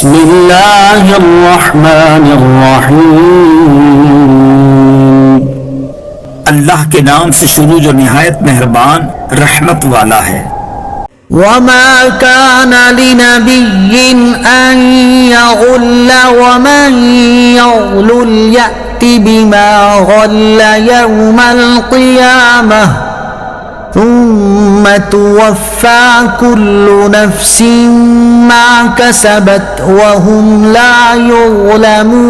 بسم اللہ الرحمن الرحیم، اللہ کے نام سے شروع جو نہایت مہربان رحمت والا ہے۔ وما كان لنبي أن يغل ومن يغل يأت بما غل يوم القيامة ثم توفى كل نفس ما كسبت وهم لا يظلمون۔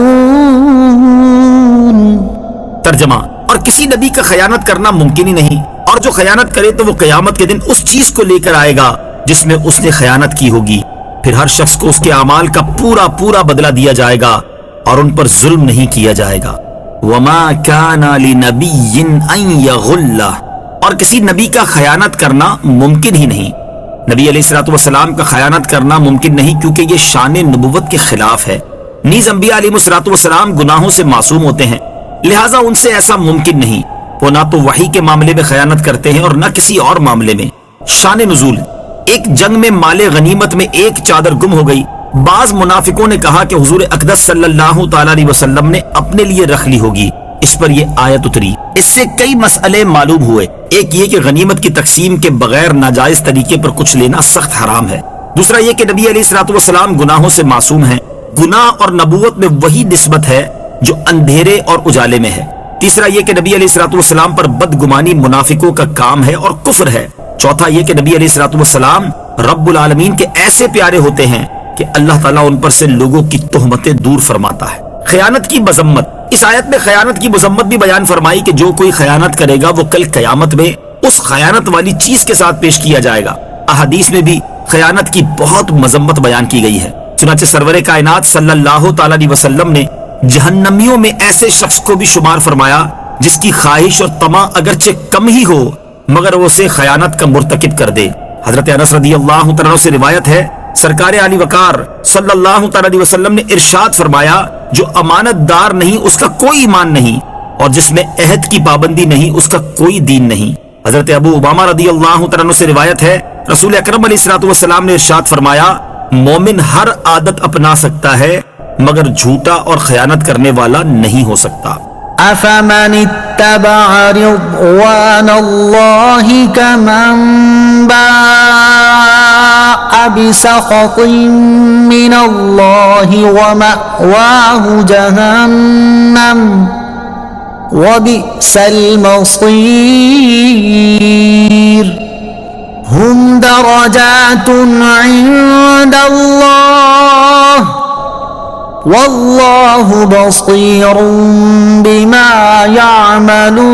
ترجمہ، اور کسی نبی کا خیانت کرنا ممکن ہی نہیں، اور جو خیانت کرے تو وہ قیامت کے دن اس چیز کو لے کر آئے گا جس میں اس نے خیانت کی ہوگی، پھر ہر شخص کو اس کے اعمال کا پورا پورا بدلہ دیا جائے گا اور ان پر ظلم نہیں کیا جائے گا۔ وما كان لنبي ان يغل، اور کسی نبی کا خیانت کرنا ممکن ہی نہیں۔ نبی علیہ الصلوۃ والسلام کا خیانت کرنا ممکن نہیں کیونکہ یہ شان نبوت کے خلاف ہے۔ نیز انبیاء علیہ الصلوۃ والسلام گناہوں سے معصوم ہوتے ہیں، لہٰذا ان سے ایسا ممکن نہیں۔ وہ نہ تو وحی کے معاملے میں خیانت کرتے ہیں اور نہ کسی اور معاملے میں۔ شان نزول، ایک جنگ میں مال غنیمت میں ایک چادر گم ہو گئی۔ بعض منافقوں نے کہا کہ حضور اقدس صلی اللہ تعالی علیہ وسلم نے اپنے لیے رکھ لی ہوگی، اس پر یہ آیت اتری۔ اس سے کئی مسئلے معلوم ہوئے۔ ایک یہ کہ غنیمت کی تقسیم کے بغیر ناجائز طریقے پر کچھ لینا سخت حرام ہے۔ دوسرا یہ کہ نبی علیہ الصلوۃ والسلام گناہوں سے معصوم ہیں۔ گناہ اور نبوت میں وہی نسبت ہے جو اندھیرے اور اجالے میں ہے۔ تیسرا یہ کہ نبی علیہ الصلوۃ والسلام پر بدگمانی منافقوں کا کام ہے اور کفر ہے۔ چوتھا یہ کہ نبی علیہ الصلوۃ والسلام رب العالمین کے ایسے پیارے ہوتے ہیں کہ اللہ تعالیٰ ان پر سے لوگوں کی تہمتیں دور فرماتا ہے۔ خیانت کی مذمت، اس آیت میں خیانت کی مذمت بھی بیان فرمائی کہ جو کوئی خیانت کرے گا وہ کل قیامت میں اس خیانت والی چیز کے ساتھ پیش کیا جائے گا۔ احادیث میں بھی خیانت کی بہت مذمت بیان کی گئی ہے۔ چنانچہ سرور کائنات صلی اللہ تعالی علیہ وسلم نے جہنمیوں میں ایسے شخص کو بھی شمار فرمایا جس کی خواہش اور طمع اگرچہ کم ہی ہو مگر وہ اسے خیانت کا مرتکب کر دے۔ حضرت انس رضی اللہ تعالیٰ عنہ سے روایت ہے، سرکار علی وقار صلی اللہ تعالی علیہ وسلم نے ارشاد فرمایا، جو امانت دار نہیں اس کا کوئی ایمان نہیں، اور جس میں عہد کی پابندی نہیں اس کا کوئی دین نہیں۔ حضرت ابو امامہ رضی اللہ تعالیٰ عنہ سے روایت ہے، رسول اکرم علیہ الصلوۃ والسلام نے ارشاد فرمایا، مومن ہر عادت اپنا سکتا ہے مگر جھوٹا اور خیانت کرنے والا نہیں ہو سکتا۔ أفمن اتبع رضوان الله كمن باء بسخط من الله ومأواه جهنم وبئس المصير هم درجات عند الله واللہ بصیر بما یعملون۔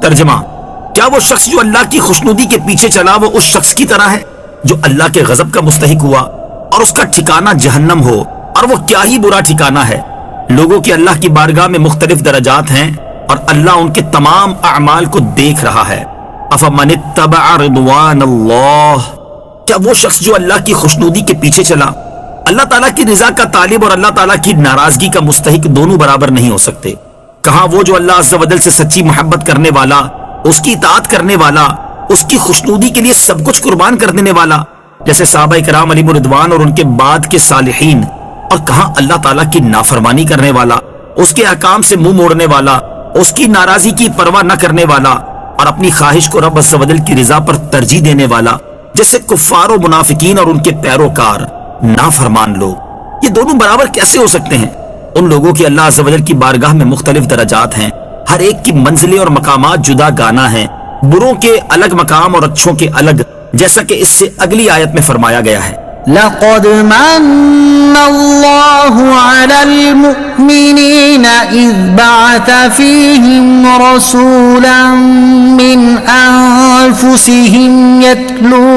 ترجمہ، کیا وہ شخص جو اللہ کی خوشنودی کے پیچھے چلا وہ اس شخص کی طرح ہے جو اللہ کے غضب کا مستحق ہوا اور اس کا ٹھکانہ جہنم ہو، اور وہ کیا ہی برا ٹھکانہ ہے۔ لوگوں کے اللہ کی بارگاہ میں مختلف درجات ہیں اور اللہ ان کے تمام اعمال کو دیکھ رہا ہے۔ افمن اتبع رضوان اللہ، کیا وہ شخص جو اللہ کی خوشنودی کے پیچھے چلا؟ اللہ تعالیٰ کی رضا کا طالب اور اللہ تعالیٰ کی ناراضگی کا مستحق دونوں برابر نہیں ہو سکتے۔ کہاں وہ جو اللہ عز و جل سے سچی محبت کرنے والا، اس کی اطاعت کرنے والا، اس کی خوشنودی کے لیے سب کچھ قربان کر دینے والا جیسے صحابہ کرام علیہم رضوان اور ان کے بعد کے صالحین، اور کہاں اللہ تعالیٰ کی نافرمانی کرنے والا، اس کے احکام سے منہ موڑنے والا، اس کی ناراضی کی پرواہ نہ کرنے والا اور اپنی خواہش کو رب عز و جل کی رضا پر ترجیح دینے والا جیسے کفار و منافقین اور ان کے پیروکار نافرمان لوگ۔ یہ دونوں برابر کیسے ہو سکتے ہیں؟ ان لوگوں کی اللہ عز و جل کی بارگاہ میں مختلف درجات ہیں، ہر ایک کی منزلیں اور مقامات جدا گانا ہیں، بروں کے الگ مقام اور اچھوں کے الگ، جیسا کہ اس سے اگلی آیت میں فرمایا گیا ہے، لقد من الله على المؤمنين إذ بعث فيهم رسولا من أنفسهم يتلو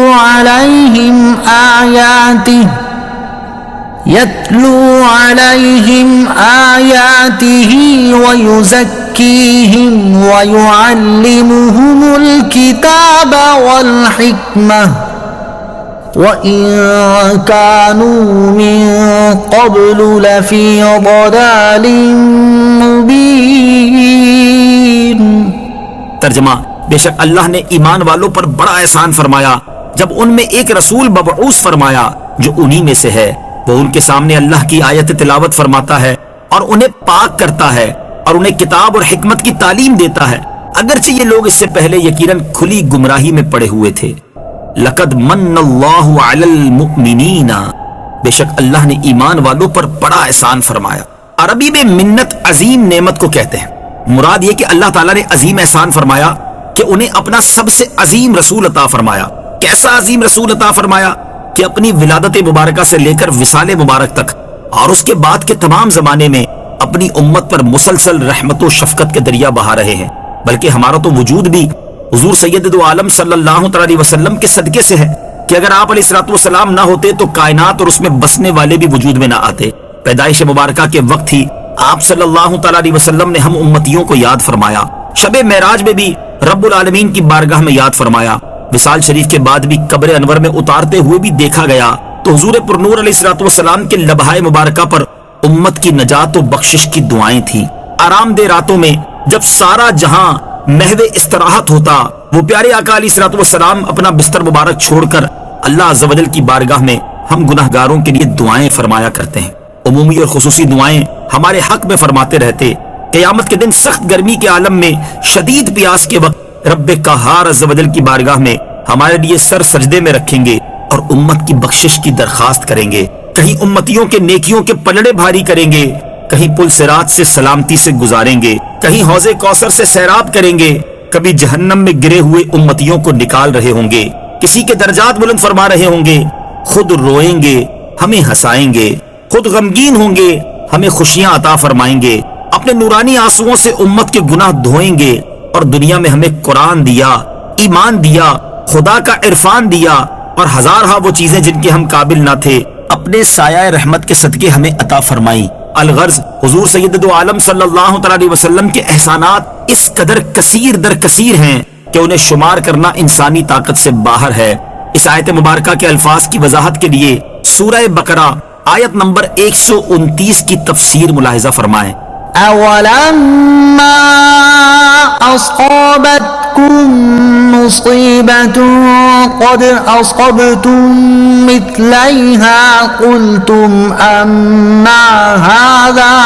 عليهم آياته ويزكيهم ويعلمهم الكتاب والحكمة وَإِن كَانُوا مِن قَبْلُ لَفِي ضَلَالٍ مُبِينٍ۔ ترجمہ، بے شک اللہ نے ایمان والوں پر بڑا احسان فرمایا جب ان میں ایک رسول مبعوث فرمایا جو انہی میں سے ہے، وہ ان کے سامنے اللہ کی آیت تلاوت فرماتا ہے اور انہیں پاک کرتا ہے اور انہیں کتاب اور حکمت کی تعلیم دیتا ہے، اگرچہ یہ لوگ اس سے پہلے یقیناً کھلی گمراہی میں پڑے ہوئے تھے۔ لقد من اللہ علی المؤمنین، بے شک اللہ نے ایمان والوں پر بڑا احسان فرمایا۔ عربی میں منت عظیم نعمت کو کہتے ہیں، مراد یہ کہ اللہ تعالیٰ نے عظیم احسان فرمایا کہ انہیں اپنا سب سے عظیم رسول عطا فرمایا۔ کیسا عظیم رسول عطا فرمایا کہ اپنی ولادت مبارکہ سے لے کر وصال مبارک تک اور اس کے بعد کے تمام زمانے میں اپنی امت پر مسلسل رحمت و شفقت کے دریا بہا رہے ہیں، بلکہ ہمارا تو وجود بھی حضور سید دو عالم صلی اللہ علیہ وسلم کے صدقے سے ہے کہ اگر آپ علیہ الصلوۃ والسلام نہ ہوتے تو کائنات اور اس میں بسنے والے بھی وجود میں نہ آتے۔ پیدائش مبارکہ کے وقت ہی آپ صلی اللہ علیہ وسلم نے ہم امتیوں کو یاد فرمایا، شب معراج میں بھی رب العالمین کی بارگاہ میں یاد فرمایا، وصال شریف کے بعد بھی قبر انور میں اتارتے ہوئے بھی دیکھا گیا تو حضور پرنور علیہ الصلوۃ والسلام کے لبہائے مبارکہ پر امت کی نجات و بخشش کی دعائیں تھیں۔ آرام دہ راتوں میں جب سارا جہاں محو استراحت ہوتا، وہ پیارے آقا علیہ الصلوۃ والسلام اپنا بستر مبارک چھوڑ کر اللہ عز و جل کی بارگاہ میں ہم گناہگاروں کے لیے دعائیں فرمایا کرتے ہیں۔ عمومی اور خصوصی دعائیں ہمارے حق میں فرماتے رہتے۔ قیامت کے دن سخت گرمی کے عالم میں شدید پیاس کے وقت رب قہار عز و جل کی بارگاہ میں ہمارے لیے سر سجدے میں رکھیں گے اور امت کی بخشش کی درخواست کریں گے۔ کہیں امتیوں کے نیکیوں کے پلڑے بھاری کریں گے، کہیں پل صراط سے سلامتی سے گزاریں گے، کہیں حوض کوثر سے سیراب کریں گے، کبھی جہنم میں گرے ہوئے امتیوں کو نکال رہے ہوں گے، کسی کے درجات بلند فرما رہے ہوں گے، خود روئیں گے ہمیں ہنسائیں گے، خود غمگین ہوں گے ہمیں خوشیاں عطا فرمائیں گے، اپنے نورانی آنسوؤں سے امت کے گناہ دھوئیں گے، اور دنیا میں ہمیں قرآن دیا، ایمان دیا، خدا کا عرفان دیا، اور ہزارہا وہ چیزیں جن کے ہم قابل نہ تھے اپنے سایہ رحمت کے صدقے ہمیں عطا فرمائی۔ الغرض حضور سید دو عالم صلی اللہ علیہ وسلم کے احسانات اس قدر کثیر در کثیر ہیں کہ انہیں شمار کرنا انسانی طاقت سے باہر ہے۔ اس آیت مبارکہ کے الفاظ کی وضاحت کے لیے سورہ بقرہ آیت نمبر 129 کی تفسیر ملاحظہ فرمائیں۔ أَوَلَمَّا أَصَابَتْكُم مُّصِيبَةٌ قَدْ أَصَبْتُم مِّثْلَيْهَا قُلْتُمْ أَنَّىٰ هَٰذَا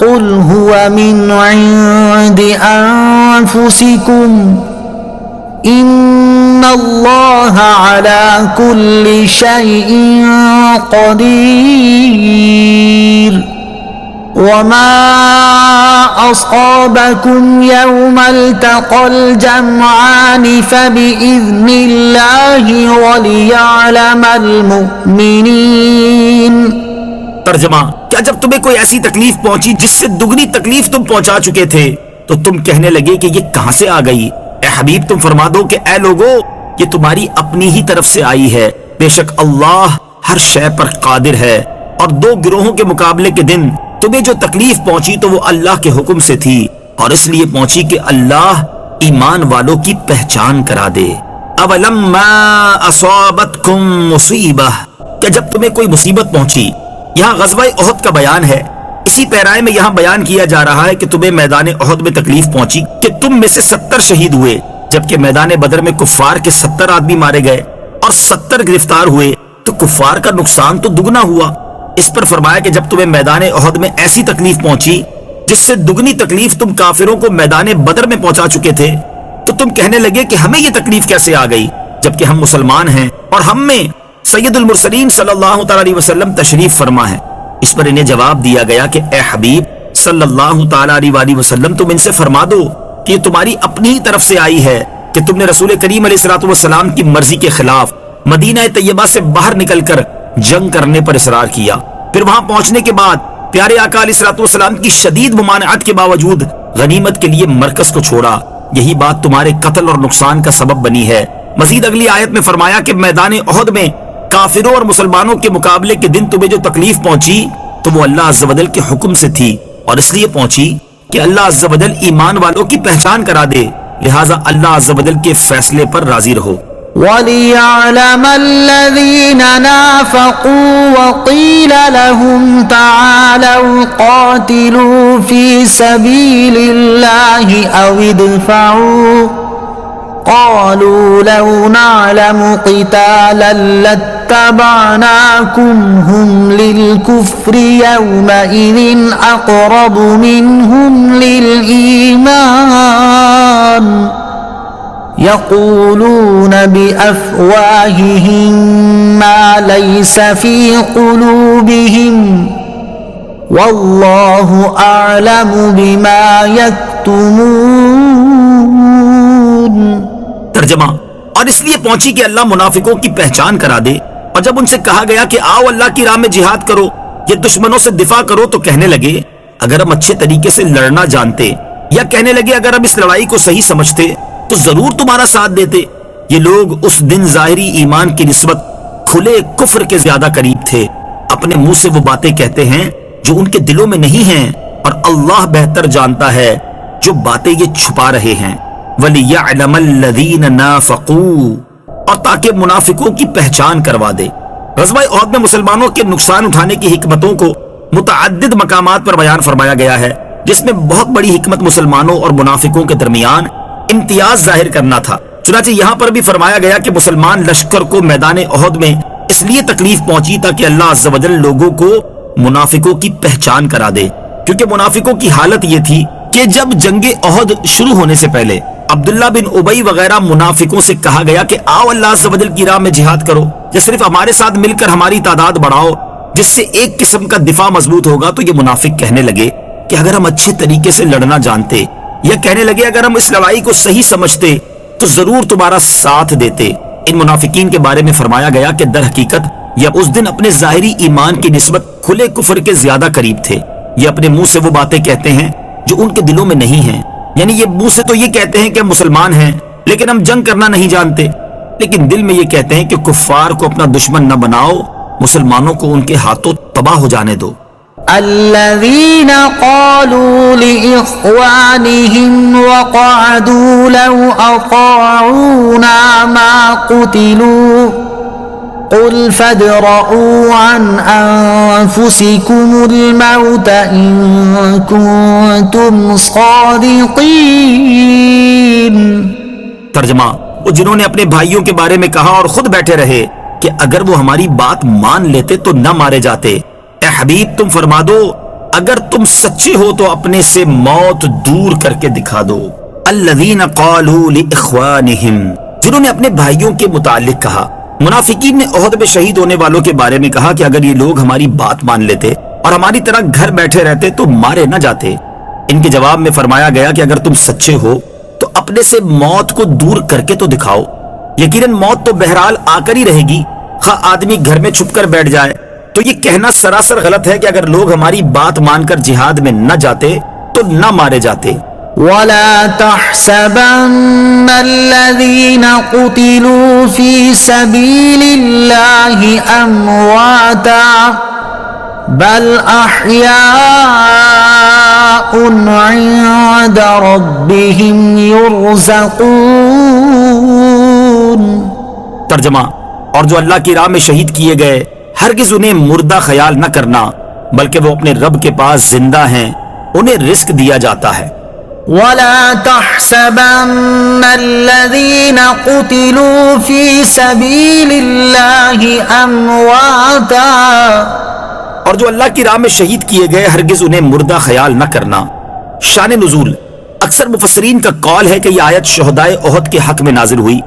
قُلْ هُوَ مِنْ عِندِ أَنفُسِكُمْ إِنَّ اللَّهَ عَلَىٰ كُلِّ شَيْءٍ قَدِيرٌ وَمَا أَصَابَكُمْ يَوْمَ الْتَقَى الْجَمْعَانِ فَبِإِذْنِ اللَّهِ وَلِيَعْلَمَ الْمُؤْمِنِينَ۔ ترجمہ: کیا جب تمہیں کوئی ایسی تکلیف پہنچی جس سے دگنی تکلیف تم پہنچا چکے تھے تو تم کہنے لگے کہ یہ کہاں سے آ گئی؟ اے حبیب تم فرما دو کہ اے لوگو یہ تمہاری اپنی ہی طرف سے آئی ہے، بے شک اللہ ہر شے پر قادر ہے۔ اور دو گروہوں کے مقابلے کے دن تمہیں جو تکلیف پہنچی تو وہ اللہ کے حکم سے تھی، اور اس لیے پہنچی کہ اللہ ایمان والوں کی پہچان کرا دے۔ اولما اصابتکم مصیبہ، کہ جب تمہیں کوئی مصیبت پہنچی۔ یہاں غزوہ احد کا بیان ہے۔ اسی پیرائے میں یہاں بیان کیا جا رہا ہے کہ تمہیں میدان احد میں تکلیف پہنچی کہ تم میں سے 70 شہید ہوئے، جبکہ میدان بدر میں کفار کے 70 آدمی مارے گئے اور 70 گرفتار ہوئے، تو کفار کا نقصان تو دگنا ہوا۔ اس پر فرمایا کہ جب تمہیں میدان احد میں ایسی تکلیف پہنچی جس سے دگنی تکلیف تم کافروں کو میدان بدر میں پہنچا چکے تھے تو تم کہنے لگے کہ ہمیں یہ تکلیف کیسے آ گئی جبکہ ہم مسلمان ہیں اور ہم میں سید المرسلین صلی اللہ علیہ وسلم تشریف فرما ہے۔ اس پر انہیں جواب دیا گیا کہ اے حبیب صلی اللہ علیہ وسلم تم ان سے فرما دو کہ یہ تمہاری اپنی ہی طرف سے آئی ہے کہ تم نے رسول کریم علیہ الصلوۃ والسلام کی مرضی کے خلاف مدینہ طیبہ سے باہر نکل کر جنگ کرنے پر اصرار کیا، پھر وہاں پہنچنے کے بعد پیارے آقا علیہ الصلوۃ والسلام کی شدید ممانعت کے باوجود غنیمت کے لیے مرکز کو چھوڑا۔ یہی بات تمہارے قتل اور نقصان کا سبب بنی ہے۔ مزید اگلی آیت میں فرمایا کہ میدان احد میں کافروں اور مسلمانوں کے مقابلے کے دن تمہیں جو تکلیف پہنچی تو وہ اللہ عز و جل کے حکم سے تھی، اور اس لیے پہنچی کہ اللہ عز و جل ایمان والوں کی پہچان کرا دے، لہٰذا اللہ عز و جل کے فیصلے پر راضی رہو۔ وَلِيَعْلَمَ الَّذِينَ نَافَقُوا وَقِيلَ لَهُمْ تَعَالَوْا قَاتِلُوا فِي سَبِيلِ اللَّهِ أَوِ ادْفَعُوا قالوا لو نعلم قتالا لاتبعناكم هم للكفر يومئذ أقرب منهم للإيمان يقولون بأفواههم ما ليس في قلوبهم والله أعلم بما يكتمون. ترجمہ: اور اس لیے پہنچی کہ اللہ منافقوں کی پہچان کرا دے، اور جب ان سے کہا گیا کہ آؤ اللہ کی راہ میں جہاد کرو، یہ دشمنوں سے دفاع کرو، تو کہنے لگے اگر ہم اچھے طریقے سے لڑنا جانتے، یا کہنے لگے اگر ہم اس لڑائی کو صحیح سمجھتے تو ضرور تمہارا ساتھ دیتے. یہ لوگ اس دن ظاہری ایمان کی نسبت کھلے کفر کے زیادہ قریب تھے. اپنے منہ سے وہ باتیں کہتے ہیں جو ان کے دلوں میں نہیں ہیں، اور اللہ بہتر جانتا ہے جو باتیں یہ چھپا رہے ہیں. وَلِيَعْلَمَ الَّذِينَ نَافَقُوا، اور تاکہ منافقوں کی پہچان کروا دے. غزوہ احد میں مسلمانوں کے نقصان اٹھانے کی حکمتوں کو متعدد مقامات پر بیان فرمایا گیا ہے، جس میں بہت بڑی حکمت مسلمانوں اور منافقوں کے درمیان امتیاز ظاہر کرنا تھا. چنانچہ یہاں پر بھی فرمایا گیا کہ مسلمان لشکر کو میدان احد میں اس لیے تکلیف پہنچی تاکہ اللہ عز و جل لوگوں کو منافقوں کی پہچان کرا دے، کیونکہ منافقوں کی حالت یہ تھی کہ جب جنگ احد شروع ہونے سے پہلے عبداللہ بن ابی وغیرہ منافقوں سے کہا گیا کہ آؤ اللہ عز و جل کی راہ میں جہاد کرو، یا صرف ہمارے ساتھ مل کر ہماری تعداد بڑھاؤ جس سے ایک قسم کا دفاع مضبوط ہوگا، تو یہ منافق کہنے لگے کہ اگر ہم اچھے طریقے سے لڑنا جانتے، یا کہنے لگے اگر ہم اس لڑائی کو صحیح سمجھتے تو ضرور تمہارا ساتھ دیتے. ان منافقین کے بارے میں فرمایا گیا کہ در حقیقت یہ اس دن اپنے ظاہری ایمان کی نسبت کھلے کفر کے زیادہ قریب تھے. یہ اپنے منہ سے وہ باتیں کہتے ہیں جو ان کے دلوں میں نہیں ہیں، یعنی یہ منہ سے تو یہ کہتے ہیں کہ ہم مسلمان ہیں لیکن ہم جنگ کرنا نہیں جانتے، لیکن دل میں یہ کہتے ہیں کہ کفار کو اپنا دشمن نہ بناؤ، مسلمانوں کو ان کے ہاتھوں تباہ ہو جانے دو. الذين قالوا لإخوانهم وقعدوا لو أطاعونا ما قتلوا قل فادرءوا عن أنفسكم الموت إن كنتم صادقين. ترجمہ: وہ جنہوں نے اپنے بھائیوں کے بارے میں کہا اور خود بیٹھے رہے کہ اگر وہ ہماری بات مان لیتے تو نہ مارے جاتے. اے حبیب تم فرما دو اگر تم سچے ہو تو اپنے سے موت دور کر کے دکھا دو. الذین قالوا لاخوانہم، جنہوں نے اپنے بھائیوں کے متعلق کہا. منافقین نے احد میں شہید ہونے والوں کے بارے میں کہا کہ اگر یہ لوگ ہماری بات مان لیتے اور ہماری طرح گھر بیٹھے رہتے تو مارے نہ جاتے. ان کے جواب میں فرمایا گیا کہ اگر تم سچے ہو تو اپنے سے موت کو دور کر کے تو دکھاؤ. یقیناً موت تو بہرحال آ کر ہی رہے گی، خواہ آدمی گھر میں چھپ کر بیٹھ جائے. تو یہ کہنا سراسر غلط ہے کہ اگر لوگ ہماری بات مان کر جہاد میں نہ جاتے تو نہ مارے جاتے. وَلَا تَحْسَبَنَّ الَّذِينَ قُتِلُوا فِي سَبِيلِ اللَّهِ أَمْوَاتًا بَلْ أَحْيَاءٌ عِندَ رَبِّهِمْ يُرْزَقُونَ. ترجمہ: اور جو اللہ کی راہ میں شہید کیے گئے ہرگز انہیں مردہ خیال نہ کرنا، بلکہ وہ اپنے رب کے پاس زندہ ہیں، انہیں رزق دیا جاتا ہے. وَلَا تَحْسَبَنَّ الَّذِينَ قُتِلُوا فِي سَبِيلِ اللَّهِ أَمْوَاتًا، اور جو اللہ کی راہ میں شہید کیے گئے ہرگز انہیں مردہ خیال نہ کرنا. شان نزول: اکثر مفسرین کا قول ہے کہ یہ آیت شہدائے احد کے حق میں نازل ہوئی.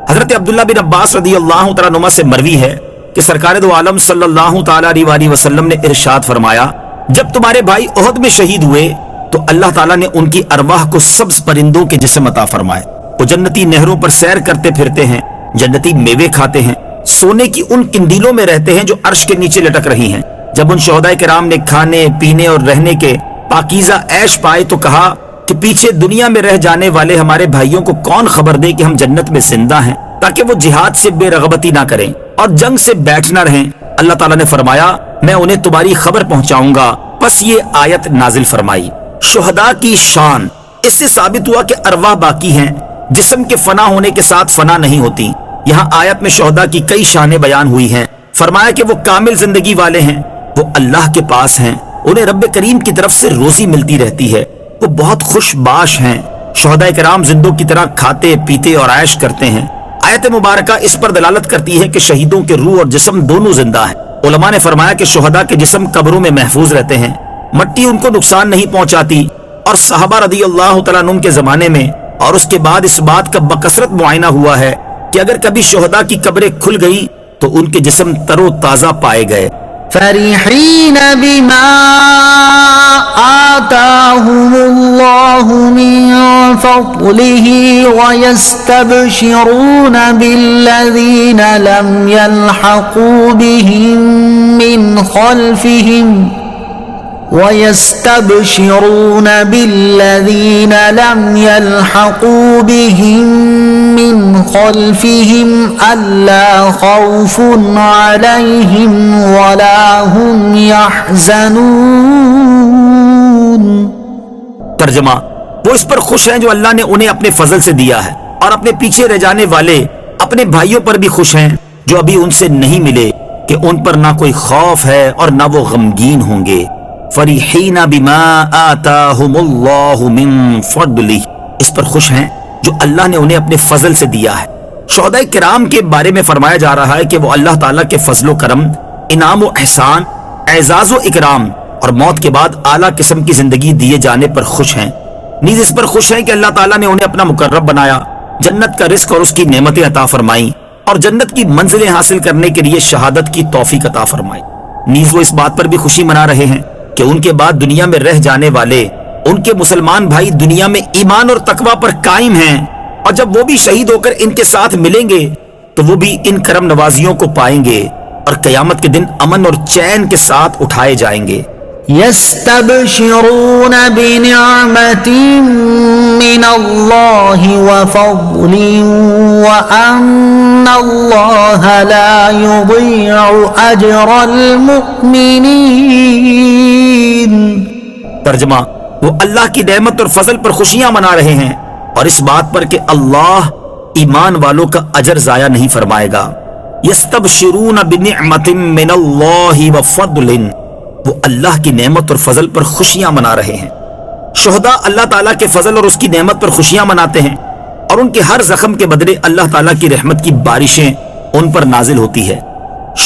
حضرت عبداللہ بن عباس رضی اللہ تعالیٰ عنہما سے مروی ہے کہ سرکار دو عالم صلی اللہ تعالیٰ علیہ وسلم نے ارشاد فرمایا، جب تمہارے بھائی احد میں شہید ہوئے تو اللہ تعالیٰ نے ان کی ارواح کو سبز پرندوں کے جسم عطا فرمائے. وہ جنتی نہروں پر سیر کرتے پھرتے ہیں، جنتی میوے کھاتے ہیں، سونے کی ان قندیلوں میں رہتے ہیں جو عرش کے نیچے لٹک رہی ہیں. جب ان شہداء کرام نے کھانے پینے اور رہنے کے پاکیزہ عیش پائے تو کہا کہ پیچھے دنیا میں رہ جانے والے ہمارے بھائیوں کو کون خبر دے کہ ہم جنت میں زندہ ہیں، تاکہ وہ جہاد سے بے رغبتی نہ کریں اور جنگ سے بیٹھ نہ رہیں. اللہ تعالیٰ نے فرمایا میں انہیں تمہاری خبر پہنچاؤں گا. پس یہ آیت نازل فرمائی. شہداء کی شان: اس سے ثابت ہوا کہ ارواح باقی ہیں، جسم کے فنا ہونے کے ساتھ فنا نہیں ہوتی. یہاں آیت میں شہداء کی کئی شانیں بیان ہوئی ہیں. فرمایا کہ وہ کامل زندگی والے ہیں، وہ اللہ کے پاس ہیں، انہیں رب کریم کی طرف سے روزی ملتی رہتی ہے، وہ بہت خوش باش ہیں، شہداء کرام زندوں کی طرح کھاتے پیتے اور عیش کرتے ہیں۔ آیت مبارکہ اس پر دلالت کرتی ہے کہ شہیدوں کے روح اور جسم دونوں زندہ ہیں۔ علماء نے فرمایا کہ شہداء کے جسم قبروں میں محفوظ رہتے ہیں، مٹی ان کو نقصان نہیں پہنچاتی، اور صحابہ رضی اللہ تعالیٰ عنہم کے زمانے میں اور اس کے بعد اس بات کا بکثرت معائنہ ہوا ہے کہ اگر کبھی شہداء کی قبریں کھل گئی تو ان کے جسم تر و تازہ پائے گئے۔ فرحين بما آتاهم الله من فضله ويستبشرون بالذين لم يلحقوا بهم من خلفهم ويستبشرون بالذين لم يلحقوا بهم من خلفهم ألا خوف عليهم ولا هم يحزنون۔ ترجمہ، وہ اس پر خوش ہیں جو اللہ نے انہیں اپنے فضل سے دیا ہے، اور اپنے پیچھے رہ جانے والے اپنے بھائیوں پر بھی خوش ہیں جو ابھی ان سے نہیں ملے کہ ان پر نہ کوئی خوف ہے اور نہ وہ غمگین ہوں گے۔ فریحین بما آتاہم اللہ من فضلہ، اس پر خوش ہیں جو اللہ نے انہیں اپنے فضل سے دیا ہے۔ شہداء کرام کے بارے میں فرمایا جا رہا ہے کہ وہ اللہ تعالیٰ کے فضل و کرم، انعام و احسان، اعزاز و اکرام اور موت کے بعد اعلیٰ قسم کی زندگی دیے جانے پر خوش ہیں۔ نیز اس پر خوش ہیں کہ اللہ تعالیٰ نے انہیں اپنا مقرب بنایا، جنت کا رزق اور اس کی نعمتیں عطا فرمائیں، اور جنت کی منزلیں حاصل کرنے کے لیے شہادت کی توفیق عطا فرمائی۔ نیز وہ اس بات پر بھی خوشی منا رہے ہیں کہ ان کے بعد دنیا میں رہ جانے والے ان کے مسلمان بھائی دنیا میں ایمان اور تقوی پر قائم ہیں، اور جب وہ بھی شہید ہو کر ان کے ساتھ ملیں گے تو وہ بھی ان کرم نوازیوں کو پائیں گے اور قیامت کے دن امن اور چین کے ساتھ اٹھائے جائیں گے۔ يستبشرون بنعمة من الله وفضل وأن الله لا يضيع أجر المؤمنين۔ ترجمہ، وہ اللہ کی نعمت اور فضل پر خوشیاں منا رہے ہیں اور اس بات پر کہ اللہ ایمان والوں کا اجر ضائع نہیں فرمائے گا۔ یستبشرون بنعمت من اللہ وفضل، وہ اللہ کی نعمت اور فضل پر خوشیاں منا رہے ہیں۔ شہداء اللہ تعالیٰ کے فضل اور اس کی نعمت پر خوشیاں مناتے ہیں، اور ان کے ہر زخم کے بدلے اللہ تعالیٰ کی رحمت کی بارشیں ان پر نازل ہوتی ہے۔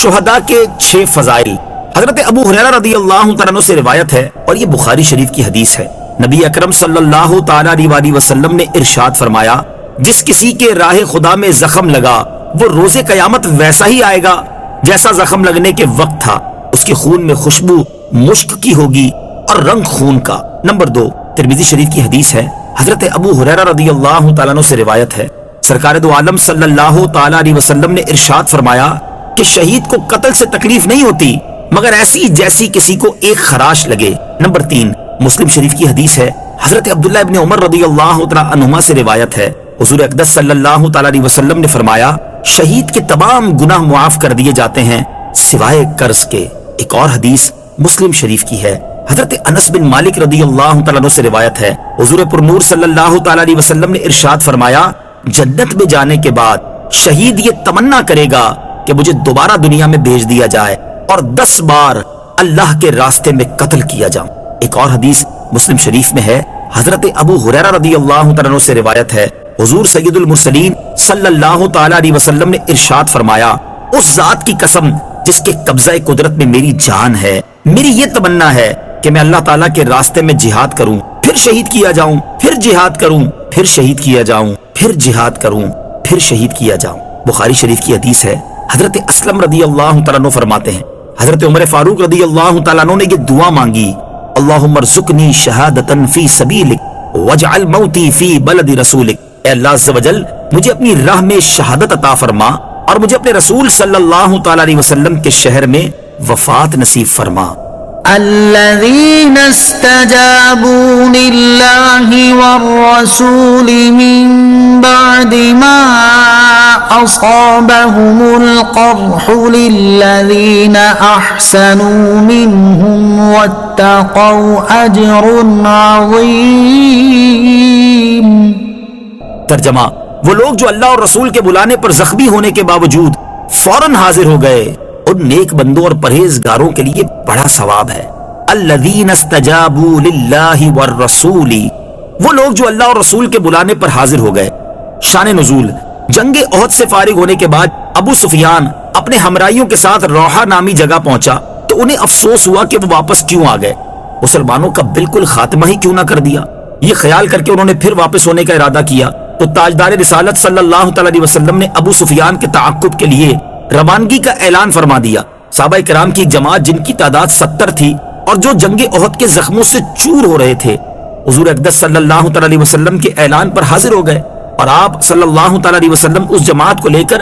شہداء کے 6 فضائل۔ حضرت ابو ہریرہ رضی اللہ تعالیٰ عنہ سے روایت ہے اور یہ بخاری شریف کی حدیث ہے، نبی اکرم صلی اللہ تعالیٰ علیہ وسلم نے ارشاد فرمایا، جس کسی کے راہ خدا میں زخم لگا وہ روز قیامت ویسا ہی آئے گا جیسا زخم لگنے کے وقت تھا، اس کے خون میں خوشبو مشک کی ہوگی اور رنگ خون کا۔ نمبر 2، ترمذی شریف کی حدیث ہے، حضرت ابو ہریرہ رضی اللہ تعالیٰ عنہ سے روایت ہے، سرکار دو عالم صلی اللہ تعالیٰ علیہ وسلم نے ارشاد فرمایا کہ شہید کو قتل سے تکلیف نہیں ہوتی مگر ایسی جیسی کسی کو ایک خراش لگے۔ نمبر 3، مسلم شریف کی حدیث ہے، حضرت عبداللہ ابن عمر رضی اللہ تعالیٰ عنہما سے روایت ہے، حضور اقدس صلی اللہ تعالیٰ علیہ وسلم نے فرمایا، شہید کے تمام گناہ معاف کر دیے جاتے ہیں سوائے قرض کے۔ ایک اور حدیث مسلم شریف کی ہے، حضرت انس بن مالک رضی اللہ تعالیٰ عنہ سے روایت ہے، حضور پر نور صلی اللہ تعالیٰ علیہ وسلم نے ارشاد فرمایا، جنت میں جانے کے بعد شہید یہ تمنا کرے گا کہ مجھے دوبارہ دنیا میں بھیج دیا جائے اور 10 بار اللہ کے راستے میں قتل کیا جاؤں۔ ایک اور حدیث مسلم شریف میں ہے، حضرت ابو ہریرہ رضی اللہ تعالیٰ عنہ سے روایت ہے، حضور سید المرسلین صلی اللہ تعالیٰ علیہ وسلم نے ارشاد فرمایا، اس ذات کی قسم جس کے قبضہ قدرت میں میری جان ہے، میری یہ تمنا ہے کہ میں اللہ تعالیٰ کے راستے میں جہاد کروں، پھر شہید کیا جاؤں، پھر جہاد کروں، پھر شہید کیا جاؤں، پھر جہاد کروں، پھر شہید کیا جاؤں۔ بخاری شریف کی حدیث ہے، حضرت اسلم رضی اللہ تعالیٰ عنہ فرماتے ہیں، حضرت عمر فاروق رضی اللہ تعالیٰ عنہ نے یہ دعا مانگی، اللہم ارزقنی شہادتا فی سبیلک واجعل موتی فی بلد رسولک، اے اللہ عز و جل مجھے اپنی راہ میں شہادت عطا فرما اور مجھے اپنے رسول صلی اللہ تعالیٰ علیہ وسلم کے شہر میں وفات نصیب فرما۔ الذين استجابوا لله والرسول من بعد ما أصابهم القرح للذين أحسنوا منهم واتقوا أجر عظيم۔ ترجمہ، وہ لوگ جو اللہ اور رسول کے بلانے پر زخمی ہونے کے باوجود فوراً حاضر ہو گئے، ان نیک بندوں اور پرہیزگاروں کے لیے بڑا ثواب ہے۔ الذین استجابوا للہ والرسول، وہ لوگ جو اللہ اور رسول کے بلانے پر حاضر ہو گئے۔ شان نزول: جنگ احد سے فارغ ہونے کے بعد ابو سفیان اپنے ہمراہیوں کے ساتھ روحہ نامی جگہ پہنچا تو انہیں افسوس ہوا کہ وہ واپس کیوں آ گئے، مسلمانوں کا بالکل خاتمہ ہی کیوں نہ کر دیا۔ یہ خیال کر کے انہوں نے پھر واپس ہونے کا ارادہ کیا تو تاجدار رسالت صلی اللہ تعالی علیہ وسلم نے ابو سفیان کے تعاقب کے لیے روانگی کا اعلان فرما دیا۔ صحابہ کرام کی جماعت جن کی تعداد 70 تھی اور جو جنگ احد کے زخموں سے چور ہو رہے تھے، حضور اقدس صلی اللہ تعالی علیہ وسلم کے اعلان پر حاضر ہو گئے اور آپ صلی اللہ تعالی علیہ وسلم اس جماعت کو لے کر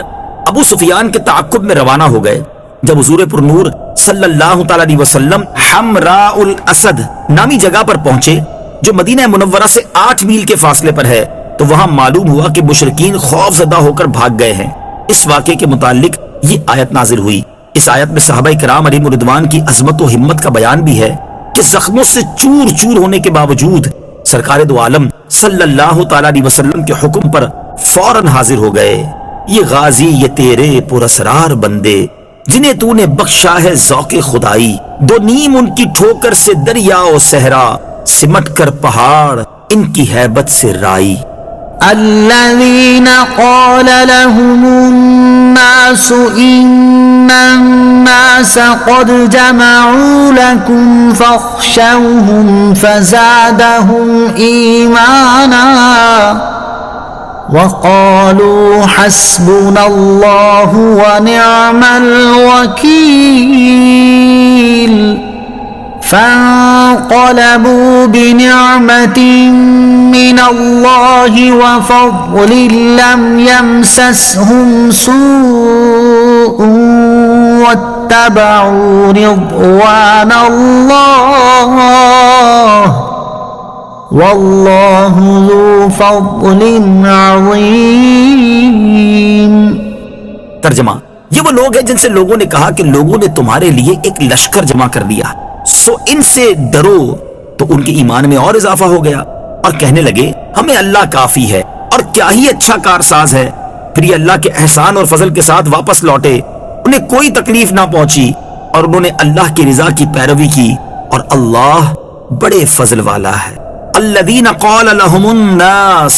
ابو سفیان کے تعاقب میں روانہ ہو گئے۔ جب حضور پر نور صلی اللہ تعالی علیہ وسلم حمراء الاسد نامی جگہ پر پہنچے جو مدینہ منورہ سے 8 میل کے فاصلے پر ہے، تو وہاں معلوم ہوا کہ مشرکین خوف زدہ ہو کر بھاگ گئے ہیں۔ اس واقعے کے متعلق یہ آیت نازل ہوئی۔ اس آیت میں صحابہ کرام علیہم رضوان کی عظمت و ہمت کا بیان بھی ہے کہ زخموں سے چور چور ہونے کے باوجود سرکار دو عالم صلی اللہ تعالی علیہ وسلم کے حکم پر فوراً حاضر ہو گئے۔ یہ غازی، یہ تیرے پراسرار بندے جنہیں تو نے بخشا ہے ذوق خدائی، دو نیم ان کی ٹھوکر سے دریا و صحرا، سمٹ کر پہاڑ ان کی ہیبت سے رائی۔ الذين قال لهم الناس إن الناس قد جمعوا لكم فاخشوهم فزادهم إيمانا وقالوا حسبنا الله ونعم الوكيل فانقلبوا بنعمة من الله وفضل لم يمسسهم سوء واتبعوا رضوان الله والله ذو فضل عظيم۔ ترجمہ: یہ وہ لوگ ہیں جن سے لوگوں نے کہا کہ لوگوں نے تمہارے لیے ایک لشکر جمع کر دیا، سو ان سے ڈرو، تو ان کے ایمان میں اور اضافہ ہو گیا اور کہنے لگے ہمیں اللہ کافی ہے اور کیا ہی اچھا کارساز ہے۔ پھر یہ اللہ کے احسان اور فضل کے ساتھ واپس لوٹے، انہیں کوئی تکلیف نہ پہنچی اور انہوں نے اللہ کی رضا کی پیروی کی، اور اللہ بڑے فضل والا ہے۔ الذین قال لهم الناس،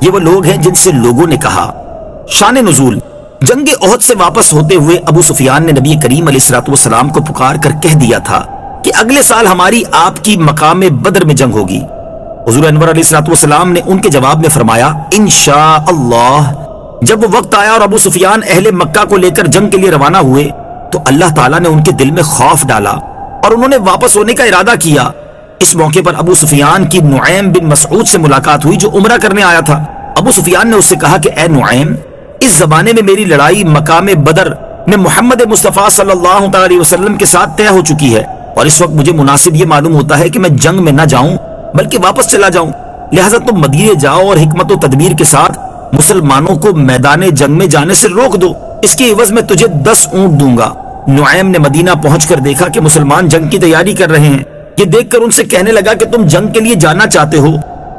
یہ وہ لوگ ہیں جن سے لوگوں نے کہا۔ شان نزول: جنگ احد سے واپس ہوتے ہوئے ابو سفیان نے نبی کریم علیہ الصلوۃ والسلام کو پکار کر کہہ دیا تھا کہ اگلے سال ہماری آپ کی مقام بدر میں جنگ ہوگی۔ حضور انور علیہ الصلوۃ والسلام نے ان کے جواب میں فرمایا انشاءاللہ۔ جب وہ وقت آیا اور ابو سفیان اہل مکہ کو لے کر جنگ کے لیے روانہ ہوئے تو اللہ تعالیٰ نے ان کے دل میں خوف ڈالا اور انہوں نے واپس ہونے کا ارادہ کیا۔ اس موقع پر ابو سفیان کی نعیم بن مسعود سے ملاقات ہوئی جو عمرہ کرنے آیا تھا۔ ابو سفیان نے اس سے کہا کہ اے نعیم، اس زمانے میں میری لڑائی مقام بدر میں محمد مصطفیٰ صلی اللہ علیہ وسلم کے ساتھ طے ہو چکی ہے، اور اس وقت مجھے مناسب یہ معلوم ہوتا ہے کہ میں جنگ میں نہ جاؤں بلکہ واپس چلا جاؤں، لہٰذا تم مدینے جاؤ اور حکمت و تدبیر کے ساتھ مسلمانوں کو میدان جنگ میں جانے سے روک دو، اس کے عوض میں تجھے 10 اونٹ دوں گا۔ نعیم نے مدینہ پہنچ کر دیکھا کہ مسلمان جنگ کی تیاری کر رہے ہیں۔ یہ دیکھ کر ان سے کہنے لگا کہ تم جنگ کے لیے جانا چاہتے ہو،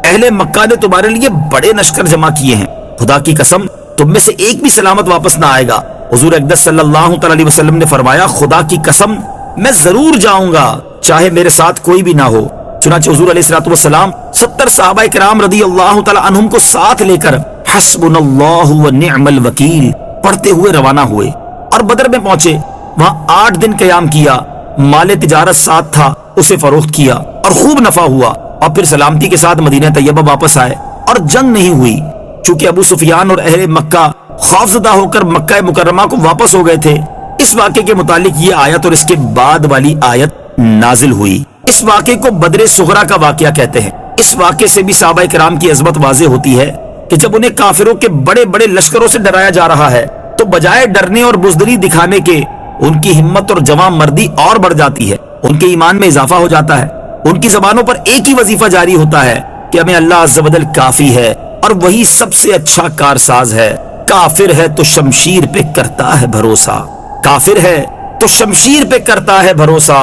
اہل مکہ نے تمہارے لیے بڑے لشکر جمع کیے ہیں، خدا کی قسم تم میں سے ایک بھی سلامت واپس نہ آئے گا۔ حضور اقدس صلی اللہ تعالی علیہ وسلم نے فرمایا خدا کی قسم میں ضرور جاؤں گا چاہے میرے ساتھ کوئی بھی نہ ہو۔ چنانچہ حضور علیہ الصلوۃ والسلام 70 صحابہ کرام رضی اللہ تعالی عنہم کو ساتھ لے کر حسبنا اللہ ونعم الوکیل پڑھتے ہوئے روانہ ہوئے اور بدر میں پہنچے۔ وہاں 8 دن قیام کیا، مال تجارت ساتھ تھا، اسے فروخت کیا اور خوب نفع ہوا، اور پھر سلامتی کے ساتھ مدینہ طیبہ واپس آئے اور جنگ نہیں ہوئی۔ چونکہ ابو سفیان اور اہل مکہ خوفزدہ ہو کر مکہ مکرمہ کو واپس ہو گئے تھے، اس واقعے کے متعلق یہ آیت اور اس کے بعد والی آیت نازل ہوئی۔ اس واقعے کو بدر صغرا کا واقعہ کہتے ہیں۔ اس واقعے سے بھی صحابہ کرام کی عظمت واضح ہوتی ہے کہ جب انہیں کافروں کے بڑے بڑے لشکروں سے ڈرایا جا رہا ہے تو بجائے ڈرنے اور بزدلی دکھانے کے ان کی ہمت اور جواں مردی اور بڑھ جاتی ہے، ان کے ایمان میں اضافہ ہو جاتا ہے، ان کی زبانوں پر ایک ہی وظیفہ جاری ہوتا ہے کہ ہمیں اللہ عز و جل کافی ہے اور وہی سب سے اچھا کارساز ہے۔ کافر ہے تو شمشیر پہ کرتا ہے بھروسہ، کافر ہے تو شمشیر پہ کرتا ہے بھروسہ،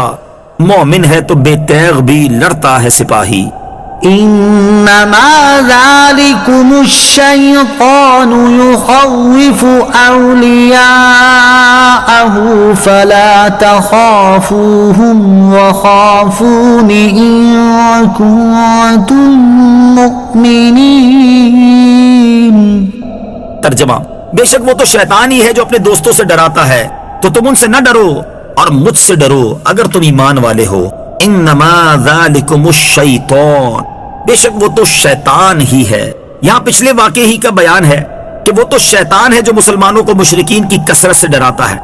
مومن ہے تو بے تیغ بھی لڑتا ہے سپاہی۔ إنما ذلكم الشيطان يخوف أولياءه فلا تخافوهم وخافون إن كنتم مؤمنين. ترجمہ: بے شک وہ تو شیطان ہی ہے جو اپنے دوستوں سے ڈراتا ہے، تو تم ان سے نہ ڈرو اور مجھ سے ڈرو اگر تم ایمان والے ہو. انما ذالکم الشیطان، بے شک وہ تو شیطان ہی ہے. یہاں پچھلے واقعے ہی کا بیان ہے کہ وہ تو شیطان ہے جو مسلمانوں کو مشرکین کی کثرت سے ڈراتا ہے،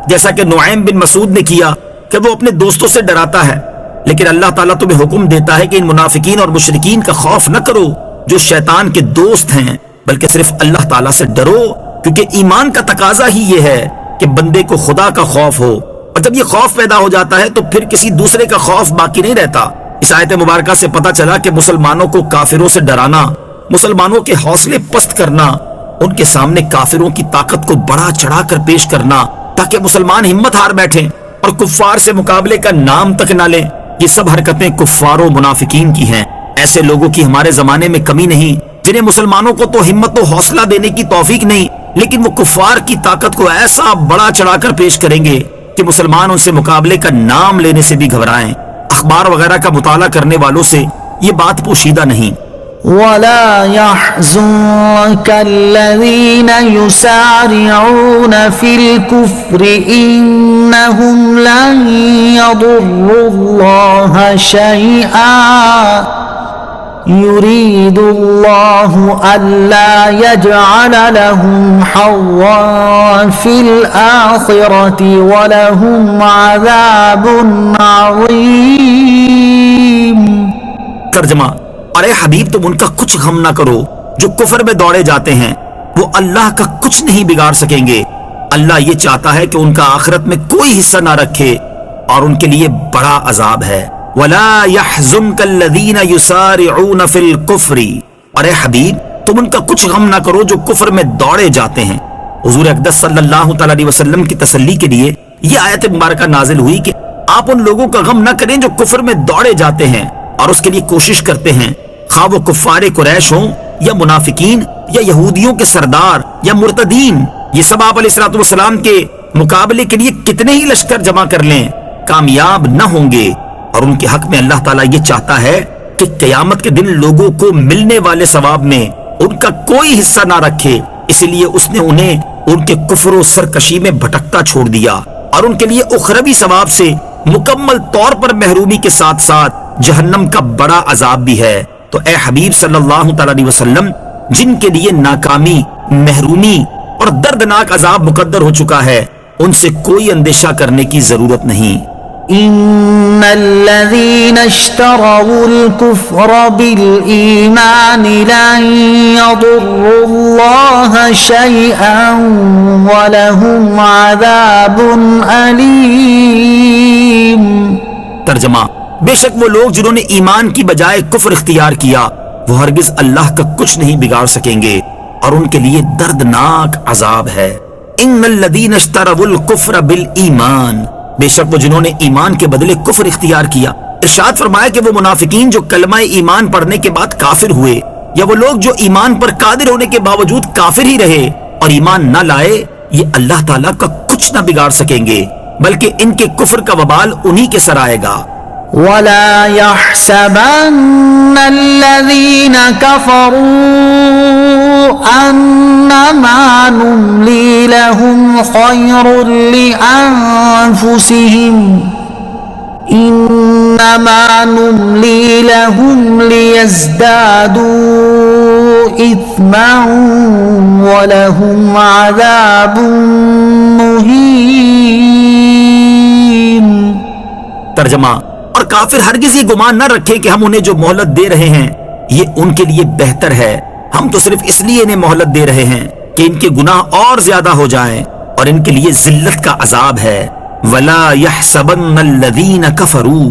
جیسا کہ نعیم بن مسعود نے کیا کہ وہ اپنے دوستوں سے ڈراتا ہے. لیکن اللہ تعالیٰ تمہیں حکم دیتا ہے کہ ان منافقین اور مشرکین کا خوف نہ کرو جو شیطان کے دوست ہیں، بلکہ صرف اللہ تعالیٰ سے ڈرو، کیونکہ ایمان کا تقاضا ہی یہ ہے کہ بندے کو خدا کا خوف ہو، اور جب یہ خوف پیدا ہو جاتا ہے تو پھر کسی دوسرے کا خوف باقی نہیں رہتا. اس آیت مبارکہ سے پتہ چلا کہ مسلمانوں کو کافروں سے ڈرانا، مسلمانوں کے حوصلے پست کرنا، ان کے سامنے کافروں کی طاقت کو بڑا چڑھا کر پیش کرنا تاکہ مسلمان ہمت ہار بیٹھیں اور کفار سے مقابلے کا نام تک نہ لیں، یہ سب حرکتیں کفار و منافقین کی ہیں. ایسے لوگوں کی ہمارے زمانے میں کمی نہیں جنہیں مسلمانوں کو تو ہمت و حوصلہ دینے کی توفیق نہیں، لیکن وہ کفار کی طاقت کو ایسا بڑا چڑھا کر پیش کریں گے کہ مسلمان ان سے مقابلے کا نام لینے سے بھی گھبرائیں. اخبار وغیرہ کا مطالعہ کرنے والوں سے یہ بات پوشیدہ نہیں. ولا يحزنك الذين يسارعون في الكفر إنهم لن يضروا الله شيئا يريد الله ألا يجعل لهم حظا في الآخرة ولهم عذاب عظيم. ترجمہ: ارے حبیب تم ان کا کچھ غم نہ کرو جو کفر میں دوڑے جاتے ہیں، وہ اللہ کا کچھ نہیں بگاڑ سکیں گے. اللہ یہ چاہتا ہے کہ ان کا آخرت میں کوئی حصہ نہ رکھے اور ان کے لیے بڑا عذاب ہے. وَلَا يَحْزُنْكَ الَّذِينَ يُسَارِعُونَ فِي الْكُفْرِ، ارے حبیب تم ان کا کچھ غم نہ کرو جو کفر میں دوڑے جاتے ہیں. حضور اقدس صلی اللہ تعالی علیہ وسلم کی تسلی کے لیے یہ آیت مبارکہ نازل ہوئی کہ آپ ان لوگوں کا غم نہ کریں جو کفر میں دوڑے جاتے ہیں اور اس کے لیے کوشش کرتے ہیں، خواہ وہ کفار قریش ہوں یا منافقین یا یہودیوں کے سردار یا مرتدین. یہ سب آپ علیہ السلام کے مقابلے کے لیے کتنے ہی لشکر جمع کر لیں کامیاب نہ ہوں گے. اور ان کے حق میں اللہ تعالیٰ یہ چاہتا ہے کہ قیامت کے دن لوگوں کو ملنے والے ثواب میں ان کا کوئی حصہ نہ رکھے، اس لیے اس نے انہیں ان کے کفر و سرکشی میں بھٹکتا چھوڑ دیا اور ان کے لیے اخروی ثواب سے مکمل طور پر محرومی کے ساتھ ساتھ جہنم کا بڑا عذاب بھی ہے. تو اے حبیب صلی اللہ تعالی علیہ وسلم، جن کے لیے ناکامی، محرومی اور دردناک عذاب مقدر ہو چکا ہے، ان سے کوئی اندیشہ کرنے کی ضرورت نہیں. إن الذين اشتروا الكفر بالإيمان لن يضروا الله شيئا ولهم عذاب أليم. ترجمہ: بے شک وہ لوگ جنہوں نے ایمان کی بجائے کفر اختیار کیا وہ ہرگز اللہ کا کچھ نہیں بگاڑ سکیں گے اور ان کے لیے دردناک عذاب ہے. ان الذین اشتروا الکفر بالایمان، بے شک وہ جنہوں نے ایمان کے بدلے کفر اختیار کیا. ارشاد فرمایا کہ وہ منافقین جو کلمہ ایمان پڑھنے کے بعد کافر ہوئے، یا وہ لوگ جو ایمان پر قادر ہونے کے باوجود کافر ہی رہے اور ایمان نہ لائے، یہ اللہ تعالیٰ کا کچھ نہ بگاڑ سکیں گے بلکہ ان کے کفر کا وبال انہی کے سر آئے گا. وَلَا يَحْسَبَنَّ الَّذِينَ كَفَرُوا أَنَّمَا نُمْلِي لَهُمْ خَيْرٌ لِأَنفُسِهِمْ إِنَّمَا نُمْلِي لَهُمْ لِيَزْدَادُوا إِثْمًا وَلَهُمْ عَذَابٌ مُهِينٌ. ترجمہ: اور کافر ہرگز یہ گمان نہ رکھے کہ ہم انہیں جو مہلت دے رہے ہیں یہ ان کے لیے بہتر ہے، ہم تو صرف اس لیے انہیں مہلت دے رہے ہیں کہ ان کے گناہ اور زیادہ ہو جائیں اور ان کے لیے ذلت کا عذاب ہے. وَلَا يَحْسَبَنَّ الَّذِينَ كَفَرُوا،